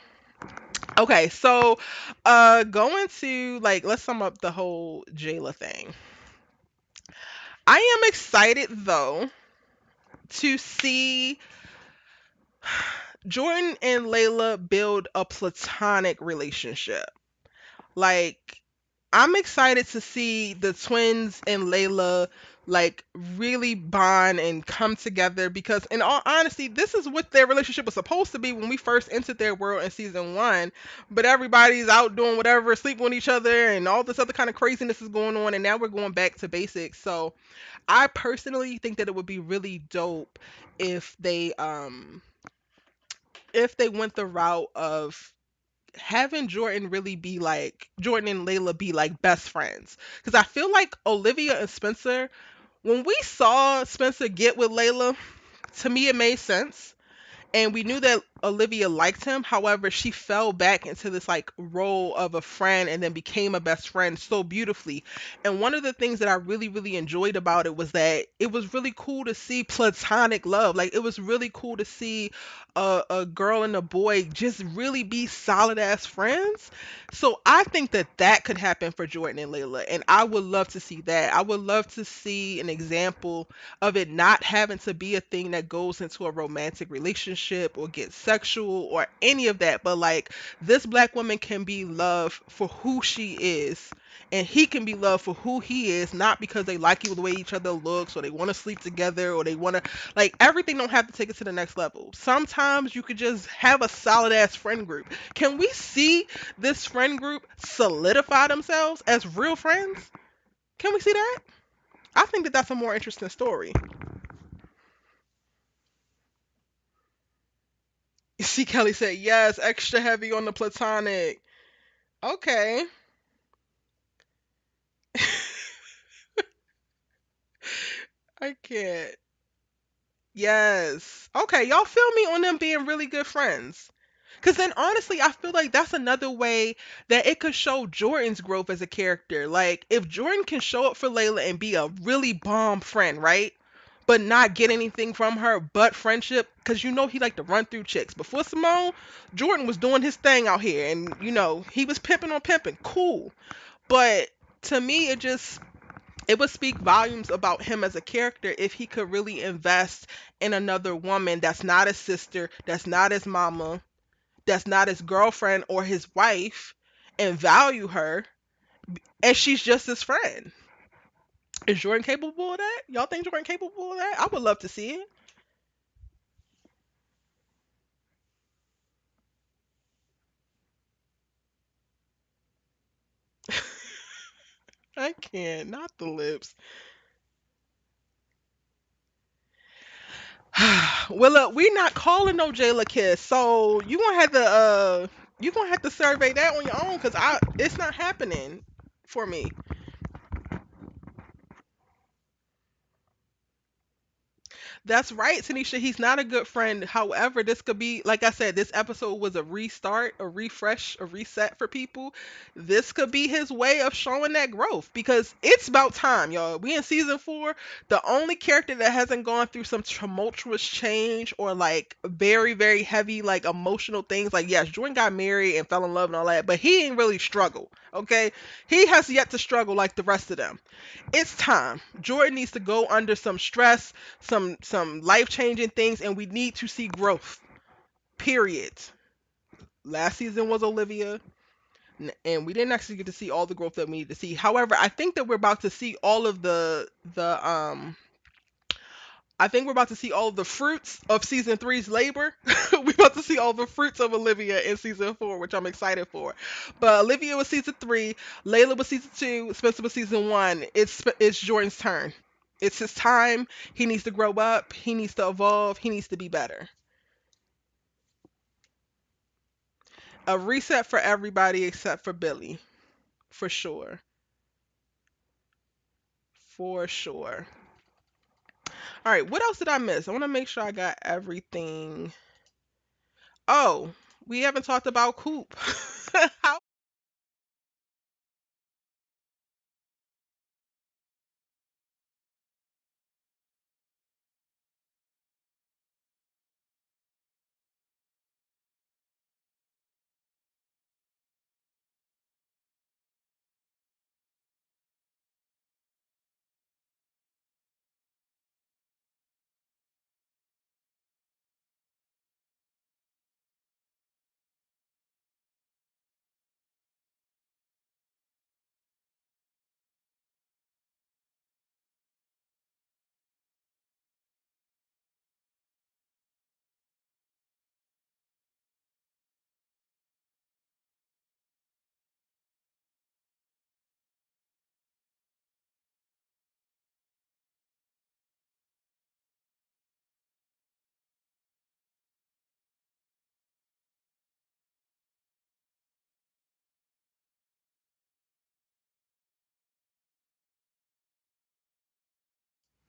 Okay, so going to like let's sum up the whole Jayla thing. I am excited though to see Jordan and Layla build a platonic relationship. Like I'm excited to see the twins and Layla like really bond and come together because in all honesty, this is what their relationship was supposed to be when we first entered their world in season 1, but everybody's out doing whatever, sleeping with each other and all this other kind of craziness is going on, and now we're going back to basics. So, I personally think that it would be really dope if they went the route of having Jordan really be like Jordan and Layla be like best friends. Because I feel like Olivia and Spencer, when we saw Spencer get with Layla, to me it made sense, and we knew that Olivia liked him. However, she fell back into this like role of a friend and then became a best friend so beautifully. And one of the things that I really, really enjoyed about it was that it was really cool to see platonic love. Like it was really cool to see a girl and a boy just really be solid ass friends. So I think that that could happen for Jordan and Layla, and I would love to see that. I would love to see an example of it not having to be a thing that goes into a romantic relationship or get sexual or any of that, but like this black woman can be loved for who she is, and he can be loved for who he is, not because they like the way each other looks or they want to sleep together or they want to, like, everything don't have to take it to the next level. Sometimes you could just have a solid ass friend group. Can we see this friend group solidify themselves as real friends? Can we see that? I think that that's a more interesting story. See, Kelly said, yes, extra heavy on the platonic. Okay. I can't. Yes. Okay, y'all feel me on them being really good friends. Because then, honestly, I feel like that's another way that it could show Jordan's growth as a character. Like, if Jordan can show up for Layla and be a really bomb friend, right? But not get anything from her but friendship, because you know he liked to run through chicks. Before Simone, Jordan was doing his thing out here, and he was pimping on pimping. Cool. But to me, it would speak volumes about him as a character if he could really invest in another woman that's not his sister, that's not his mama, that's not his girlfriend or his wife, and value her, and she's just his friend. Is Jordan capable of that? Y'all think Jordan capable of that? I would love to see it. I can't. Not the lips. Well, look, we not calling no Jayla kiss, so you gonna have to survey that on your own, cause it's not happening for me. That's right, Tanisha. He's not a good friend. However, this could be, like I said, this episode was a restart, a refresh, a reset for people. This could be his way of showing that growth because it's about time, y'all. We in season 4. The only character that hasn't gone through some tumultuous change or like very, very heavy, like emotional things. Like, yes, Jordan got married and fell in love and all that, but he ain't really struggled. Okay. He has yet to struggle like the rest of them. It's time. Jordan needs to go under some stress, some life-changing things, and we need to see growth. Period. Last season was Olivia, and we didn't actually get to see all the growth that we need to see. However, I think that we're about to see all of the I think we're about to see all of the fruits of season three's labor. We're about to see all the fruits of Olivia in season 4, which I'm excited for. But Olivia was season 3, Layla was season 2, Spencer was season 1. It's Jordan's turn. It's his time. He needs to grow up. He needs to evolve. He needs to be better. A reset for everybody except for Billy, for sure. For sure. All right, what else did I miss? I want to make sure I got everything. Oh, we haven't talked about Coop. How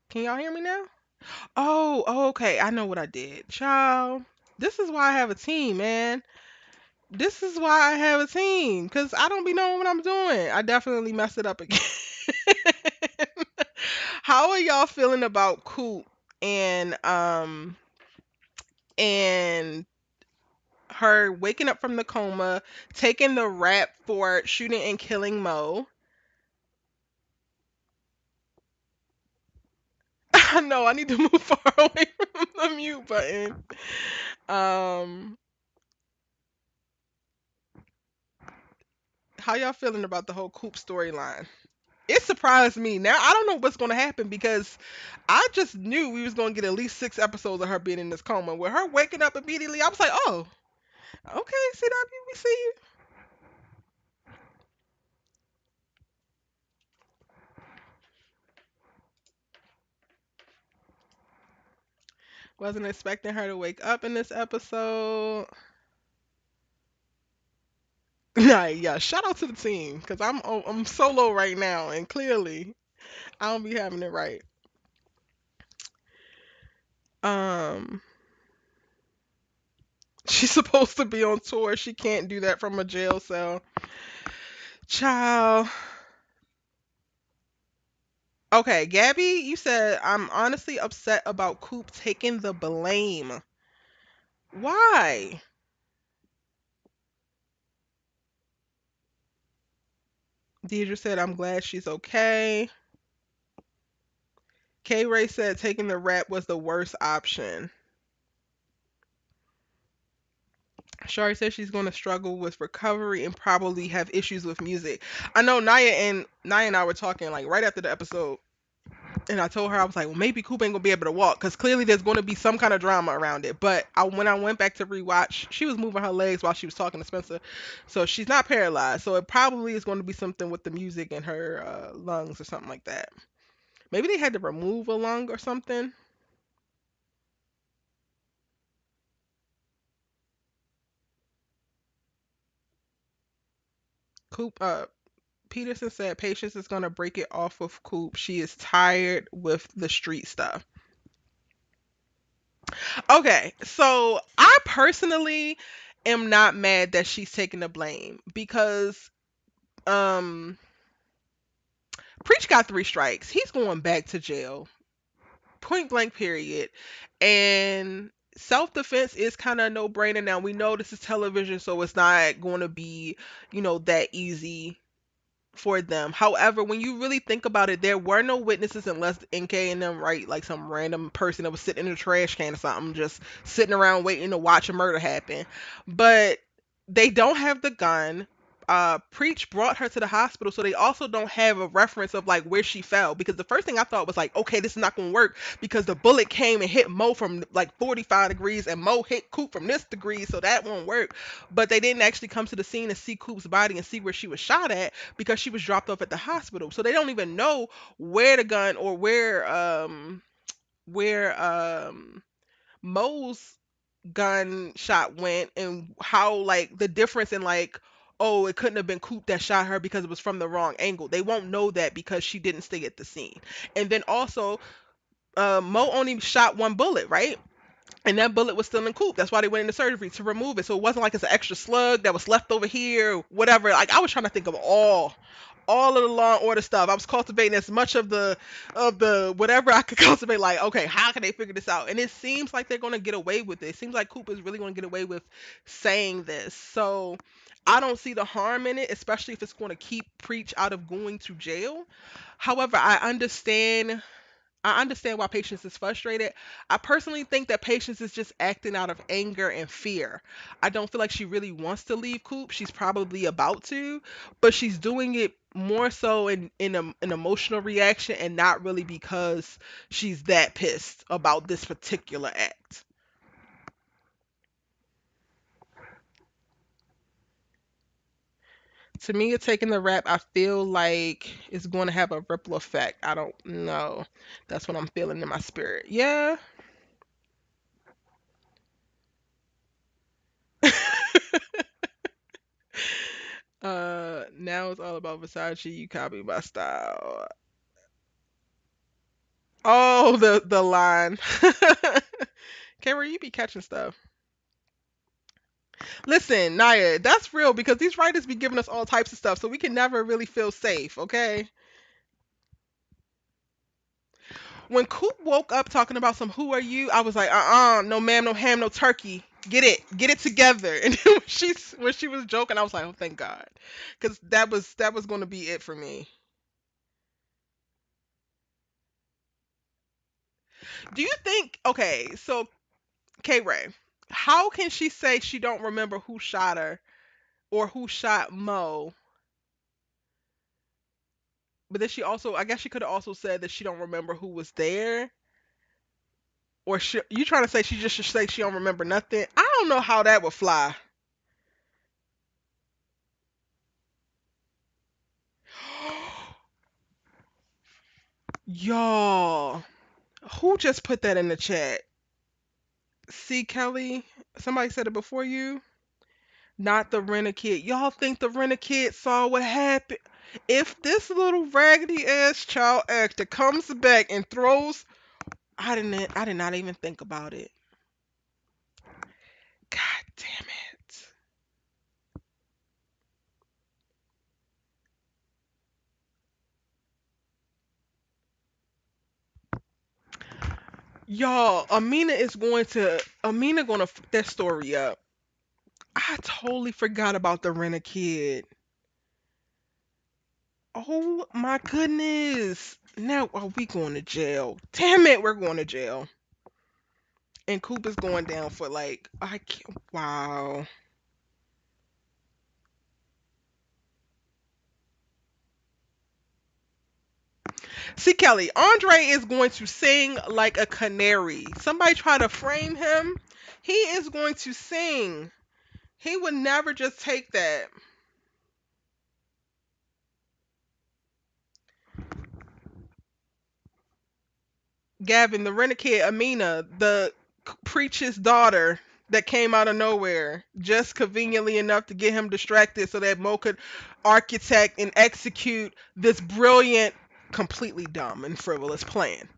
Can y'all hear me now? Oh, okay. I know what I did. Child, this is why I have a team, man. This is why I have a team. Because I don't be knowing what I'm doing. I definitely messed it up again. How are y'all feeling about Coop and and her waking up from the coma, taking the rap for shooting and killing Mo? I know I need to move far away from the mute button. Um, how y'all feeling about the whole Coop storyline? It surprised me. Now I don't know what's gonna happen because I just knew we was gonna get at least 6 episodes of her being in this coma. With her waking up immediately, I was like, oh, okay, CW, we see you. Wasn't expecting her to wake up in this episode. Nah, yeah. Shout out to the team because I'm solo right now, and clearly I don't be having it right. Um, she's supposed to be on tour. She can't do that from a jail cell. Child. Okay, Gabby, you said I'm honestly upset about Coop taking the blame. Why? Deidre said I'm glad she's okay. K Ray said taking the rap was the worst option. Shari says she's going to struggle with recovery and probably have issues with music. I know Naya and I were talking like right after the episode, and I told her I was like, well, maybe Coop ain't gonna be able to walk because clearly there's going to be some kind of drama around it. But when I went back to rewatch, she was moving her legs while she was talking to Spencer, so she's not paralyzed. So it probably is going to be something with the music in her lungs or something like that. Maybe they had to remove a lung or something. Coop Peterson said Patience is gonna break it off with Coop. She is tired with the street stuff. Okay, so I personally am not mad that she's taking the blame because um Preach got 3 strikes. He's going back to jail. Point blank period. And self defense is kind of a no brainer now. We know this is television, so it's not going to be, that easy for them. However, when you really think about it, there were no witnesses unless NK and them, right? Like some random person that was sitting in a trash can or something, just sitting around waiting to watch a murder happen. But they don't have the gun. Preach brought her to the hospital, so they also don't have a reference of like where she fell. Because the first thing I thought was like, okay, this is not gonna work because the bullet came and hit Mo from like 45 degrees, and Mo hit Coop from this degree, so that won't work. But they didn't actually come to the scene and see Coop's body and see where she was shot at because she was dropped off at the hospital. So they don't even know where the gun or where Mo's gunshot went and how like the difference in like, oh, it couldn't have been Coop that shot her because it was from the wrong angle. They won't know that because she didn't stay at the scene. And then also Mo only shot one bullet, right? And that bullet was still in Coop. That's why they went into surgery to remove it. So it wasn't like it's an extra slug that was left over here, or whatever. Like I was trying to think of all of the Law and Order stuff. I was cultivating as much of the whatever I could cultivate. Like, okay, how can they figure this out? And it seems like they're gonna get away with it. It seems like Coop is really gonna get away with saying this. So I don't see the harm in it, especially if it's going to keep Preach out of going to jail. However, I understand why Patience is frustrated. I personally think that Patience is just acting out of anger and fear. I don't feel like she really wants to leave Coop. She's probably about to, but she's doing it more so in an emotional reaction and not really because she's that pissed about this particular act. To me, it's taking the rap. I feel like it's going to have a ripple effect. I don't know. That's what I'm feeling in my spirit. Yeah. Now it's all about Versace. You copy my style. know the line. Kara, you be catching stuff. Listen, Naya, that's real because these writers be giving us all types of stuff, so we can never really feel safe, okay? When Coop woke up talking about some "Who are you?" I was like, no ma'am, no ham, no turkey. Get it together. And then when she was joking, I was like, oh, thank God, because that was going to be it for me. Do you think? Okay, so K Ray, how can she say she don't remember who shot her or who shot Mo? But then she also, I guess she could have also said that she don't remember who was there. Or you trying to say she just should say she don't remember nothing? I don't know how that would fly. Y'all, who just put that in the chat? See, Kelly, somebody said it before you. Not the renter kid. Y'all think the renter kid saw what happened? If this little raggedy ass child actor comes back and throws, I did not even think about it. God damn it. Y'all, Amina gonna fuck that story up. I totally forgot about the renter kid. Oh my goodness. Now are we going to jail? Damn it, we're going to jail. And Coop is going down for like I can't wow. See Kelly, Andre is going to sing like a canary. Somebody try to frame him. He is going to sing. He would never just take that. Gavin, the renegade Amina, the preacher's daughter that came out of nowhere, just conveniently enough to get him distracted so that Mo could architect and execute this brilliant, completely dumb and frivolous plan.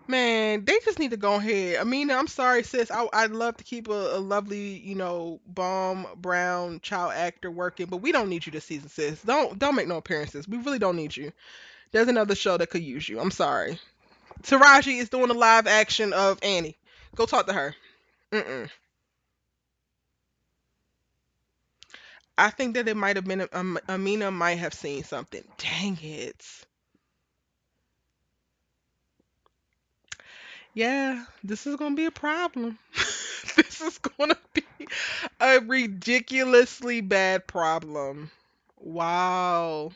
Man, they just need to go ahead. Amina, I'm sorry, sis. I'd love to keep a lovely, bomb brown child actor working, but we don't need you this season, sis. Don't make no appearances. We really don't need you. There's another show that could use you. I'm sorry. Taraji is doing a live action of Annie. Go talk to her. Mm-mm. I think that it might have been Amina might have seen something. Dang it. Yeah, this is gonna be a problem. This is gonna be a ridiculously bad problem. Wow.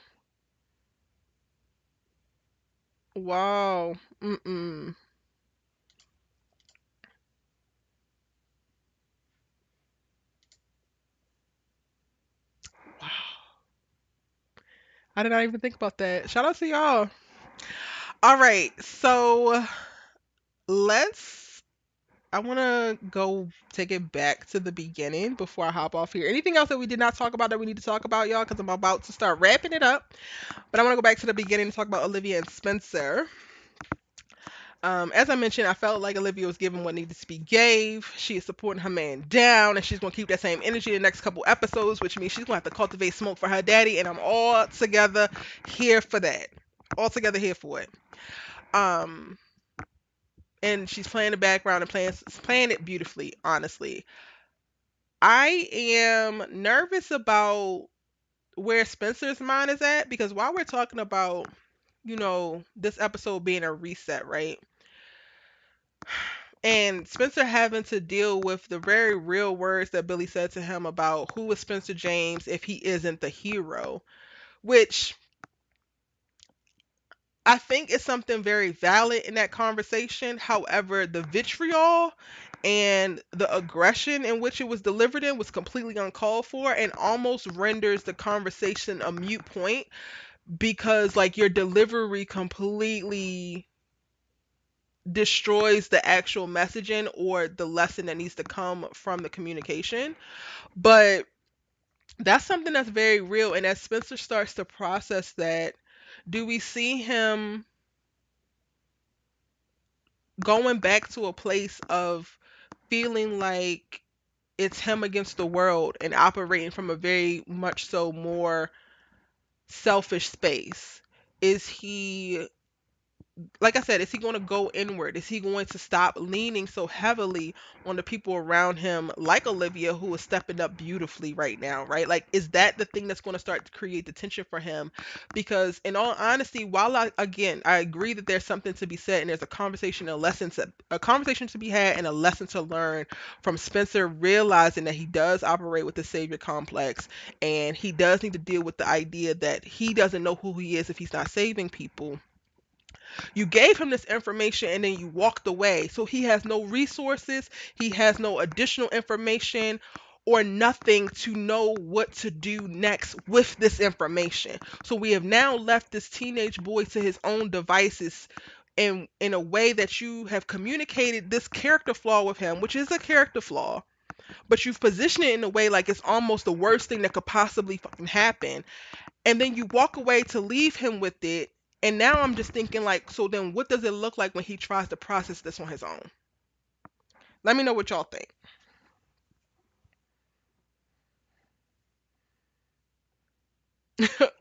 Wow. Mm-mm. Wow. I did not even think about that. Shout out to y'all. All right, so let's I want to go take it back to the beginning before I hop off here. Anything else that we did not talk about that we need to talk about, y'all? Because I'm about to start wrapping it up. But I want to go back to the beginning and talk about Olivia and Spencer. As I mentioned, I felt like Olivia was giving what needed to be gave. She is supporting her man down, and she's going to keep that same energy in the next couple episodes, which means she's going to have to cultivate smoke for her daddy, and I'm all together here for that. All together here for it. Um, and she's playing the background and playing it beautifully, honestly. I am nervous about where Spencer's mind is at because while we're talking about, this episode being a reset, right? And Spencer having to deal with the very real words that Billy said to him about who is Spencer James if he isn't the hero, which I think is something very valid in that conversation. However, the vitriol and the aggression in which it was delivered in was completely uncalled for and almost renders the conversation a mute point because like your delivery completely destroys the actual messaging or the lesson that needs to come from the communication. But that's something that's very real. And as Spencer starts to process that, Do we see him going back to a place of feeling like it's him against the world and operating from a very much so more selfish space? Is he, like I said, is he going to go inward? Is he going to stop leaning so heavily on the people around him, like Olivia, who is stepping up beautifully right now, right? Like, is that the thing that's going to start to create the tension for him? Because, in all honesty, while I agree that there's something to be said and there's a conversation, a conversation to be had, and a lesson to learn from Spencer realizing that he does operate with the savior complex, and he does need to deal with the idea that he doesn't know who he is if he's not saving people. You gave him this information and then you walked away. So he has no resources, he has no additional information or nothing to know what to do next with this information. So we have now left this teenage boy to his own devices in a way that you have communicated this character flaw with him, which is a character flaw, but you've positioned it in a way like it's almost the worst thing that could possibly fucking happen, and then you walk away to leave him with it. And now I'm just thinking like, so then what does it look like when he tries to process this on his own? Let me know what y'all think.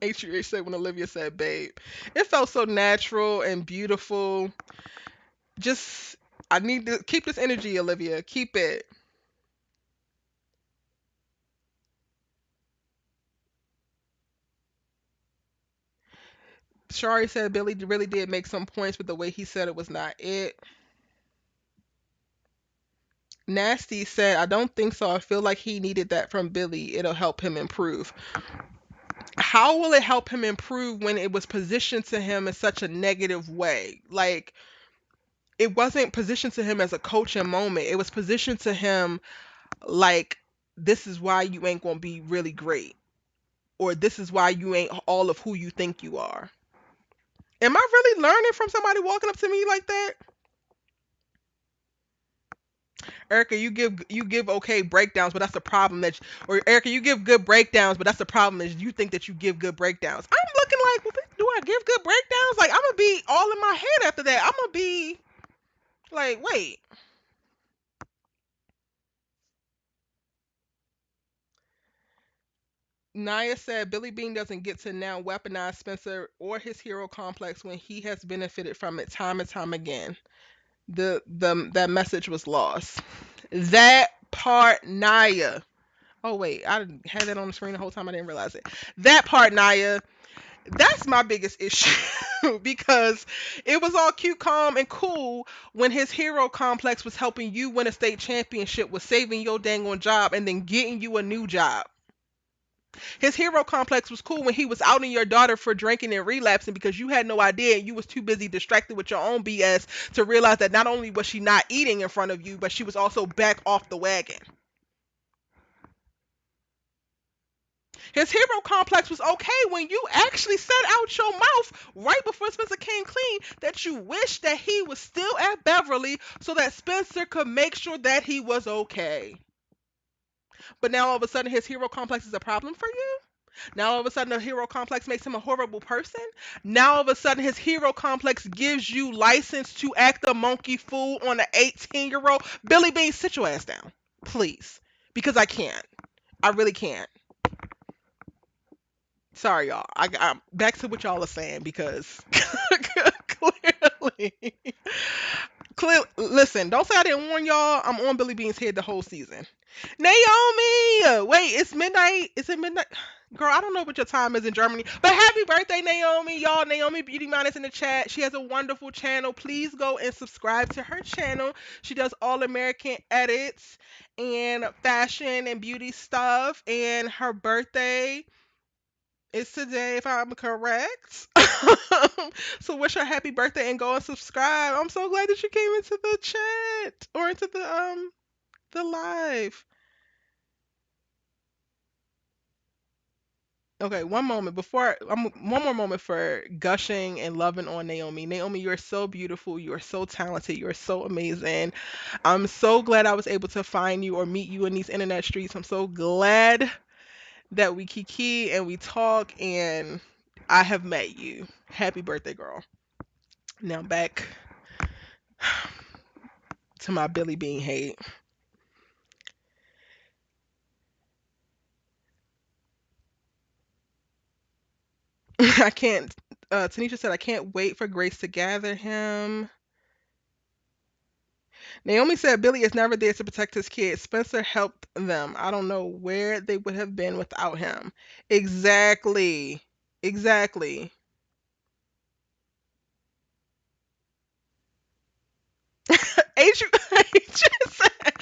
HUH said when Olivia said babe, it felt so natural and beautiful. Just, I need to keep this energy, Olivia, keep it. Shari said Billy really did make some points, but the way he said it was not it. Nasty said, I don't think so. I feel like he needed that from Billy. It'll help him improve. How will it help him improve when it was positioned to him in such a negative way? Like, it wasn't positioned to him as a coaching moment. It was positioned to him like, this is why you ain't gonna be really great, or this is why you ain't all of who you think you are. Am I really learning from somebody walking up to me like that? Erica, you give okay breakdowns, but that's the problem that, or Erica, you give good breakdowns, but that's the problem is you think that you give good breakdowns. I'm looking like, well, do I give good breakdowns? Like, I'm gonna be all in my head after that. I'm gonna be like, wait. Naya said Billy Bean doesn't get to now weaponize Spencer or his hero complex when he has benefited from it time and time again. The that message was lost. That part, Naya. Oh wait, I had that on the screen the whole time. I didn't realize it. That part, Naya. That's my biggest issue because it was all cute, calm, and cool when his hero complex was helping you win a state championship, was saving your dang on job, and then getting you a new job. His hero complex was cool when he was outing your daughter for drinking and relapsing because you had no idea and you was too busy distracted with your own BS to realize that not only was she not eating in front of you, but she was also back off the wagon. His hero complex was okay when you actually said out your mouth right before Spencer came clean that you wish that he was still at Beverly so that Spencer could make sure that he was okay. But now all of a sudden his hero complex is a problem for you? Now all of a sudden the hero complex makes him a horrible person? Now all of a sudden his hero complex gives you license to act a monkey fool on an 18-year-old? Billy Bean, sit your ass down. Please. Because I can't. I really can't. Sorry, y'all. I'm back to what y'all are saying because clearly, listen. Don't say I didn't warn y'all. I'm on Billy Bean's head the whole season. Naomi, wait, it's midnight. Is it midnight? Girl, I don't know what your time is in Germany, but happy birthday, Naomi, y'all. Naomi Beauty Mind is in the chat. She has a wonderful channel. Please go and subscribe to her channel. She does all American edits and fashion and beauty stuff. And her birthday is today, if I'm correct. So wish her happy birthday and go and subscribe. I'm so glad that you came into the chat or into the live. Okay, one moment before one more moment for gushing and loving on Naomi. Naomi, you're so beautiful. You are so talented. You are so amazing. I'm so glad I was able to find you or meet you in these internet streets. I'm so glad that we kiki and we talk, and I have met you. Happy birthday, girl. Now back to my Billy Bean hate. I can't. Tanisha said, I can't wait for Grace to gather him. Naomi said, Billy is never there to protect his kids. Spencer helped them. I don't know where they would have been without him. Exactly. Exactly. H- said,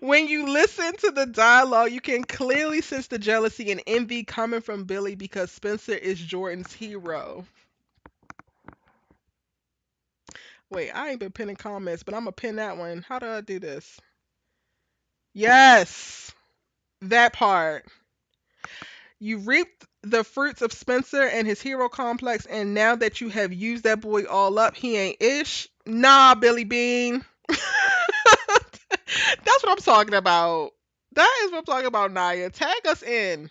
when you listen to the dialogue, you can clearly sense the jealousy and envy coming from Billy because Spencer is Jordan's hero. Wait, I ain't been pinning comments, but I'm gonna pin that one. How do I do this? Yes, that part. You reaped the fruits of Spencer and his hero complex, and now that you have used that boy all up, he ain't ish. Nah, Billy Bean. That's what I'm talking about. That is what I'm talking about, Naya. Tag us in.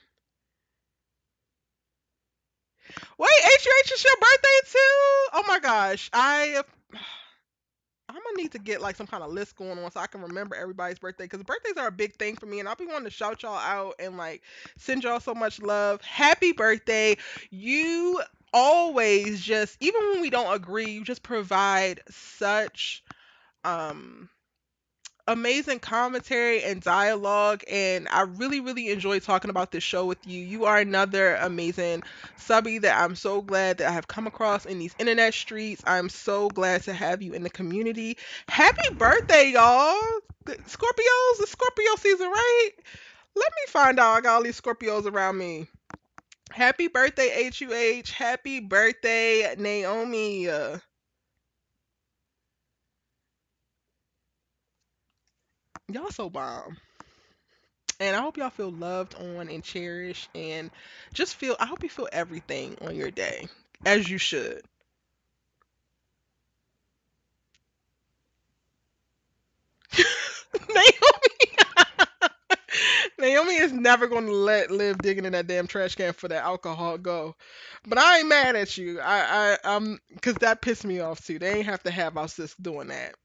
Wait, HUH is your birthday too? Oh my gosh. I'm gonna need to get like some kind of list going on so I can remember everybody's birthday because birthdays are a big thing for me, and I'll be wanting to shout y'all out and like send y'all so much love. Happy birthday! You always just, even when we don't agree, you just provide such um amazing commentary and dialogue, and I really really enjoy talking about this show with you. You are another amazing subby that I'm so glad that I have come across in these internet streets. I'm so glad to have you in the community. Happy birthday, y'all. Scorpios, it's Scorpio season, right? Let me find out. I got all these Scorpios around me. Happy birthday, HUH. Happy birthday, Naomi. Y'all so bomb. And I hope y'all feel loved on and cherished and just feel, I hope you feel everything on your day as you should. Naomi, Naomi is never going to let Liv digging in that damn trash can for that alcohol go. But I ain't mad at you. Cause that pissed me off too. They ain't have to have our sis doing that.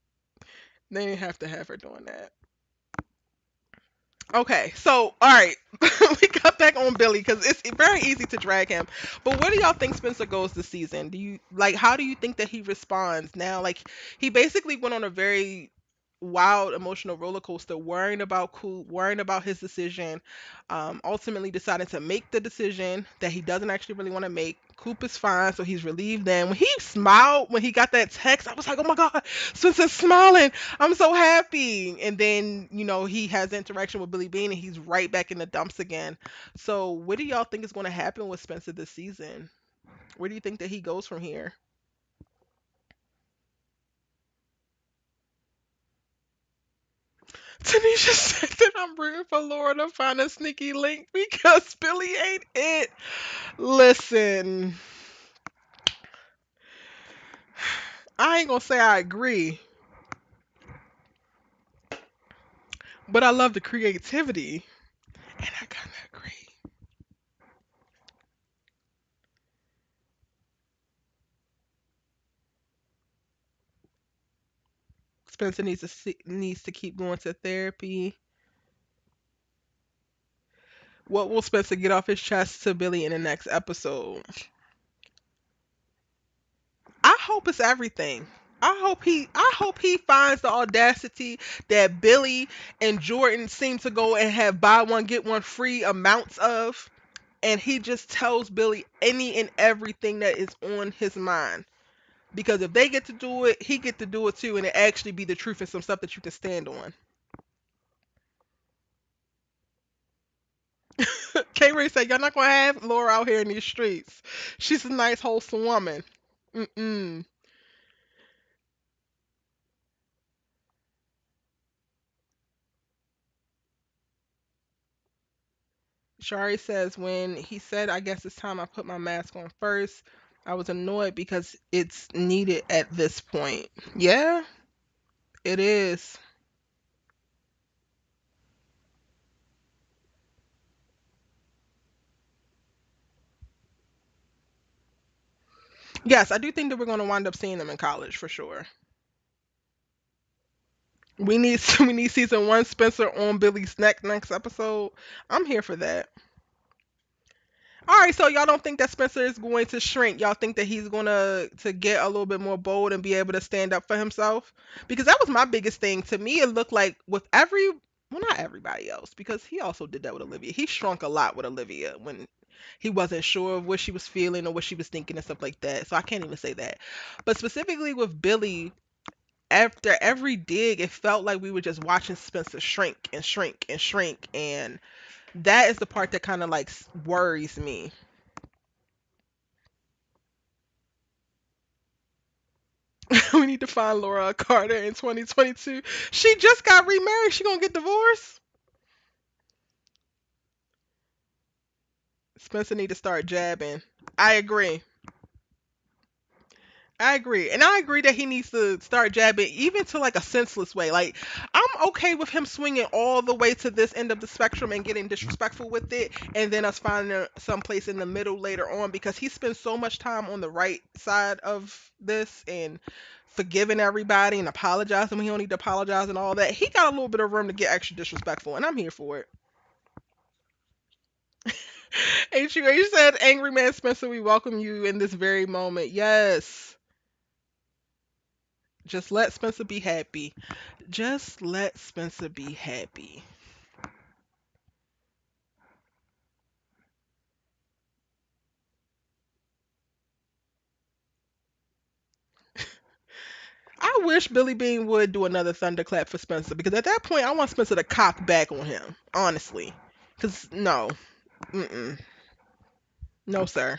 They ain't have to have her doing that. Okay, so all right, we got back on Billy because it's very easy to drag him. But where do y'all think Spencer goes this season? Do you like, how do you think that he responds now? Like, he basically went on a very wild emotional roller coaster, worrying about Coop, worrying about his decision. Ultimately decided to make the decision that he doesn't actually really want to make. Coop is fine, so he's relieved. Then when he smiled when he got that text, I was like, oh my god, Spencer's smiling. I'm so happy. And then, he has interaction with Billy Bean and he's right back in the dumps again. So, what do y'all think is going to happen with Spencer this season? Where do you think that he goes from here? Tanisha said that I'm rooting for Laura to find a sneaky link because Billy ain't it. Listen, I ain't gonna say I agree, but I love the creativity. And I kinda agree. Spencer needs to keep going to therapy. What will Spencer get off his chest to Billy in the next episode? I hope it's everything. I hope he finds the audacity that Billy and Jordan seem to go and have buy one get one free amounts of, and he just tells Billy any and everything that is on his mind. Because if they get to do it, he get to do it too, and it actually be the truth and some stuff that you can stand on. K Ray said, y'all not gonna have Laura out here in these streets. She's a nice, wholesome woman. Mm-mm. Shari says, when he said, I guess it's time I put my mask on first, I was annoyed because it's needed at this point. Yeah, it is. Yes, I do think that we're going to wind up seeing them in college for sure. We need we need season one Spencer on Billy's next episode. I'm here for that. All right, so y'all don't think that Spencer is going to shrink? Y'all think that he's going to get a little bit more bold and be able to stand up for himself? Because that was my biggest thing. To me, it looked like with every, well, not everybody else, because he also did that with Olivia. He shrunk a lot with Olivia when he wasn't sure of what she was feeling or what she was thinking and stuff like that. So I can't even say that. But specifically with Billy, after every dig, it felt like we were just watching Spencer shrink and shrink and shrink, and that is the part that kind of like worries me. We need to find Laura Carter in 2022. She just got remarried. She gonna get divorced. Spencer need to start jabbing. I agree. I agree. And I agree that he needs to start jabbing even to like a senseless way. Like, I'm okay with him swinging all the way to this end of the spectrum and getting disrespectful with it, and then us finding some place in the middle later on because he spends so much time on the right side of this and forgiving everybody and apologizing when he don't need to apologize and all that. He got a little bit of room to get extra disrespectful, and I'm here for it. HUH said, Angry Man Spencer, we welcome you in this very moment. Yes. Just let Spencer be happy. Just let Spencer be happy. I wish Billy Bean would do another thunderclap for Spencer because at that point I want Spencer to cock back on him, honestly. Cause no, mm-mm, no sir.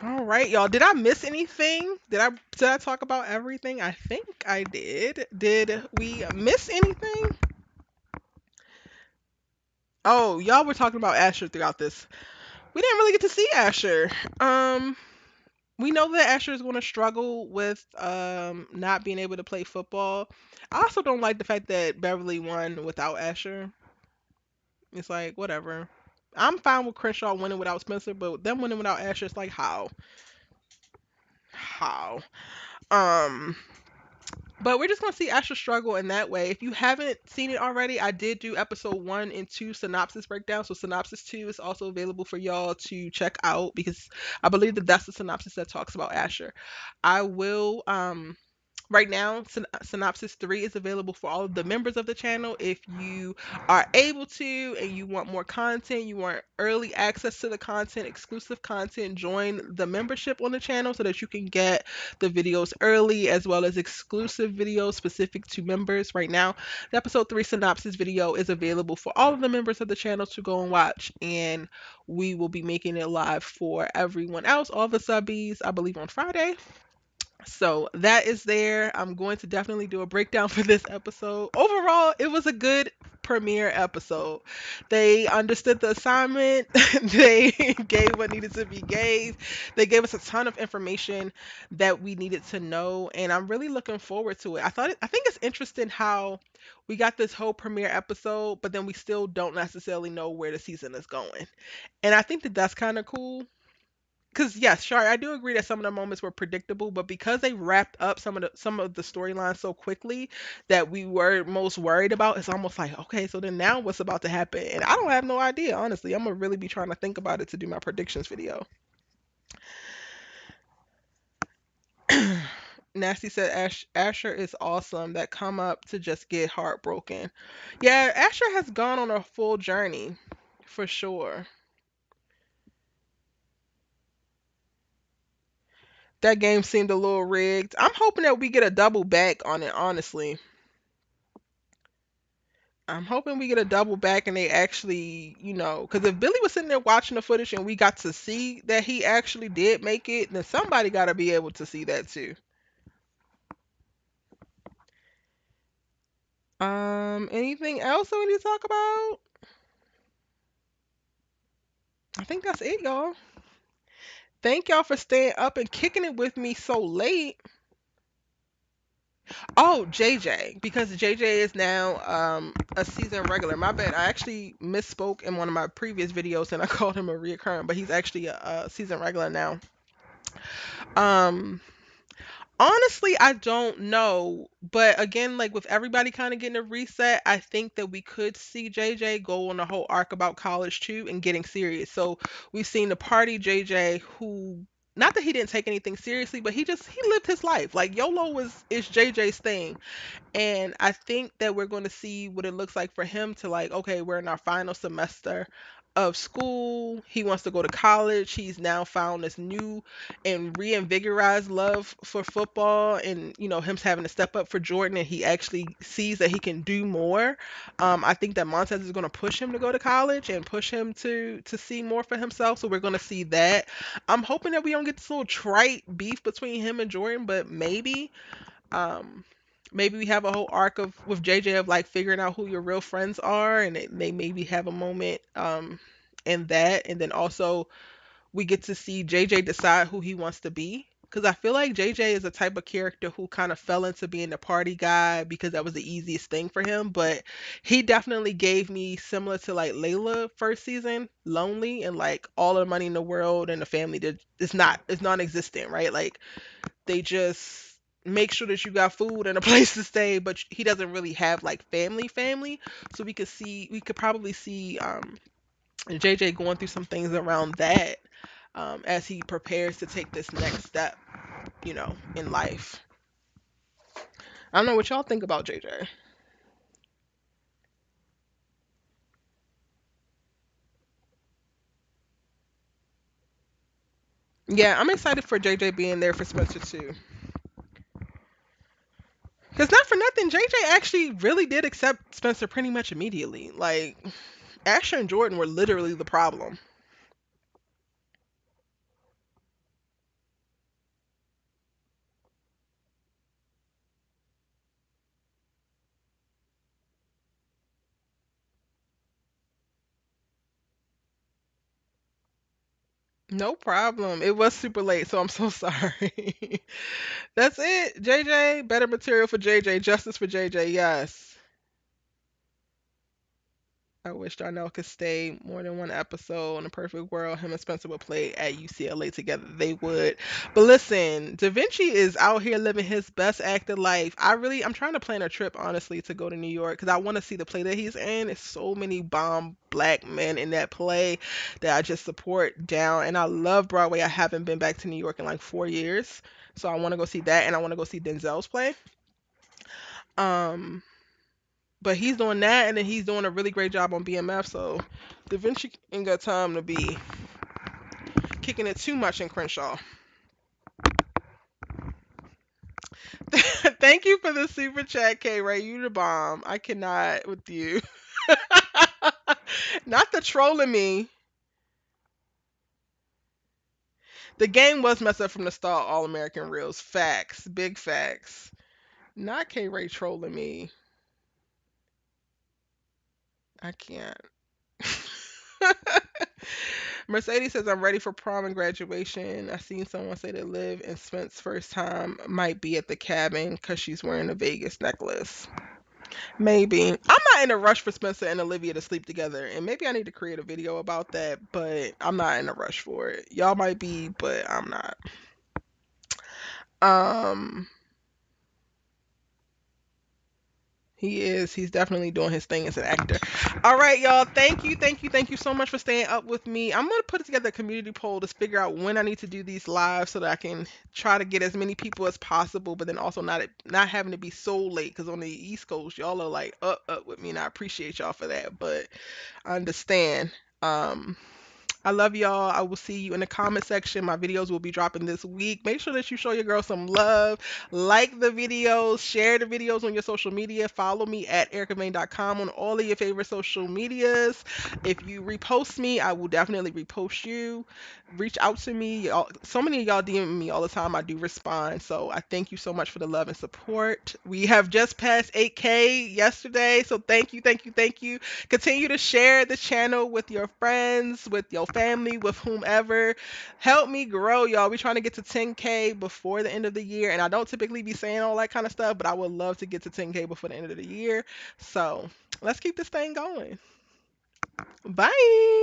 All right, y'all. Did I miss anything? Did I talk about everything? I think I did. Did we miss anything? Oh, y'all were talking about Asher throughout this. We didn't really get to see Asher. Um, we know that Asher is going to struggle with not being able to play football. I also don't like the fact that Beverly won without Asher. It's like whatever. I'm fine with Crenshaw winning without Spencer, but them winning without Asher, it's like how, how. Um, but we're just gonna see Asher struggle in that way. If you haven't seen it already, I did do episode 1 and 2 synopsis breakdown. So synopsis 2 is also available for y'all to check out because I believe that that's the synopsis that talks about Asher. I will right now, Synopsis 3 is available for all of the members of the channel. If you are able to and you want more content, you want early access to the content, exclusive content, join the membership on the channel so that you can get the videos early as well as exclusive videos specific to members. Right now, the episode 3 synopsis video is available for all of the members of the channel to go and watch, and we will be making it live for everyone else, all the subbies, I believe on Friday. So that is there. I'm going to definitely do a breakdown for this episode. Overall, it was a good premiere episode. They understood the assignment. They gave what needed to be gave. They gave us a ton of information that we needed to know, and I'm really looking forward to it. I think it's interesting how we got this whole premiere episode, but then we still don't necessarily know where the season is going. And I think that that's kind of cool because yes, sure, I do agree that some of the moments were predictable, but because they wrapped up some of the storylines so quickly that we were most worried about, it's almost like okay, so then now what's about to happen? And I don't have no idea, honestly. I'm gonna really be trying to think about it to do my predictions video. Nasty said Asher is awesome. That come up to just get heartbroken. Yeah, Asher has gone on a full journey for sure. That game seemed a little rigged. I'm hoping that we get a double back on it, honestly. I'm hoping we get a double back and they actually, because if Billy was sitting there watching the footage and we got to see that he actually did make it, then somebody got to be able to see that too. Anything else that we need to talk about? I think that's it, y'all. Thank y'all for staying up and kicking it with me so late. Oh, JJ, because JJ is now a season regular. My bad. I actually misspoke in one of my previous videos and I called him a reoccurring, but he's actually a season regular now. Um, Honestly, I don't know. But again, like with everybody kind of getting a reset, I think that we could see JJ go on a whole arc about college too and getting serious. So we've seen the party JJ who, not that he didn't take anything seriously, but he lived his life. Like YOLO was is JJ's thing. And I think that we're going to see what it looks like for him to like, okay, we're in our final semester of school. He wants to go to college. He's now found this new and reinvigorized love for football and, him having to step up for Jordan and he actually sees that he can do more. I think that Montez is going to push him to go to college and push him to see more for himself. So we're going to see that. I'm hoping that we don't get this little trite beef between him and Jordan, but um, maybe we have a whole arc of with JJ of like figuring out who your real friends are, and they maybe have a moment in that, and then also we get to see JJ decide who he wants to be. Because I feel like JJ is a type of character who kind of fell into being the party guy because that was the easiest thing for him. But he definitely gave me similar to like Layla first season, lonely and like all the money in the world and the family that it's non-existent, right? Like they just make sure that you got food and a place to stay, but he doesn't really have like family. So we could probably see JJ going through some things around that as he prepares to take this next step, in life. I don't know what y'all think about JJ. Yeah, I'm excited for JJ being there for Spencer too. Because not for nothing, JJ actually really did accept Spencer pretty much immediately. Like, Asher and Jordan were literally the problem. No problem. It was super late, so I'm so sorry. That's it. JJ, better material for JJ, justice for JJ, yes. I wish Darnell could stay more than one episode. In a perfect world, him and Spencer would play at UCLA together. They would. But listen, Da Vinci is out here living his best actor life. I'm trying to plan a trip, honestly, to go to New York because I want to see the play that he's in. There's so many bomb black men in that play that I just support down. And I love Broadway. I haven't been back to New York in like 4 years. So I want to go see that and I want to go see Denzel's play. Um, but he's doing that, and then he's doing a really great job on BMF. So Da Vinci ain't got time to be kicking it too much in Crenshaw. Thank you for the super chat, K. Ray. You the bomb. I cannot with you. Not the trolling me. The game was messed up from the start. All American reels. Facts. Big facts. Not K. Ray trolling me. I can't. Mercedes says, I'm ready for prom and graduation. I seen someone say that Liv and Spence's first time might be at the cabin because she's wearing a Vegas necklace. Maybe. I'm not in a rush for Spencer and Olivia to sleep together. And maybe I need to create a video about that, but I'm not in a rush for it. Y'all might be, but I'm not. Um, He is. He's definitely doing his thing as an actor. All right, y'all. Thank you so much for staying up with me. I'm gonna put together a community poll to figure out when I need to do these live so that I can try to get as many people as possible, but then also not having to be so late because on the East Coast, y'all are like up with me, and I appreciate y'all for that. But I understand. Um, I love y'all. I will see you in the comment section. My videos will be dropping this week. Make sure that you show your girl some love. Like the videos, share the videos on your social media. Follow me at ericavane.com on all of your favorite social medias. If you repost me, I will definitely repost you. Reach out to me. Y'all, so many of y'all DM me all the time. I do respond. So I thank you so much for the love and support. We have just passed 8K yesterday. So thank you. Continue to share the channel with your friends, with your family, with whomever. Help me grow, y'all. We trying to get to 10K before the end of the year, and I don't typically be saying all that kind of stuff, but I would love to get to 10K before the end of the year. So let's keep this thing going. Bye.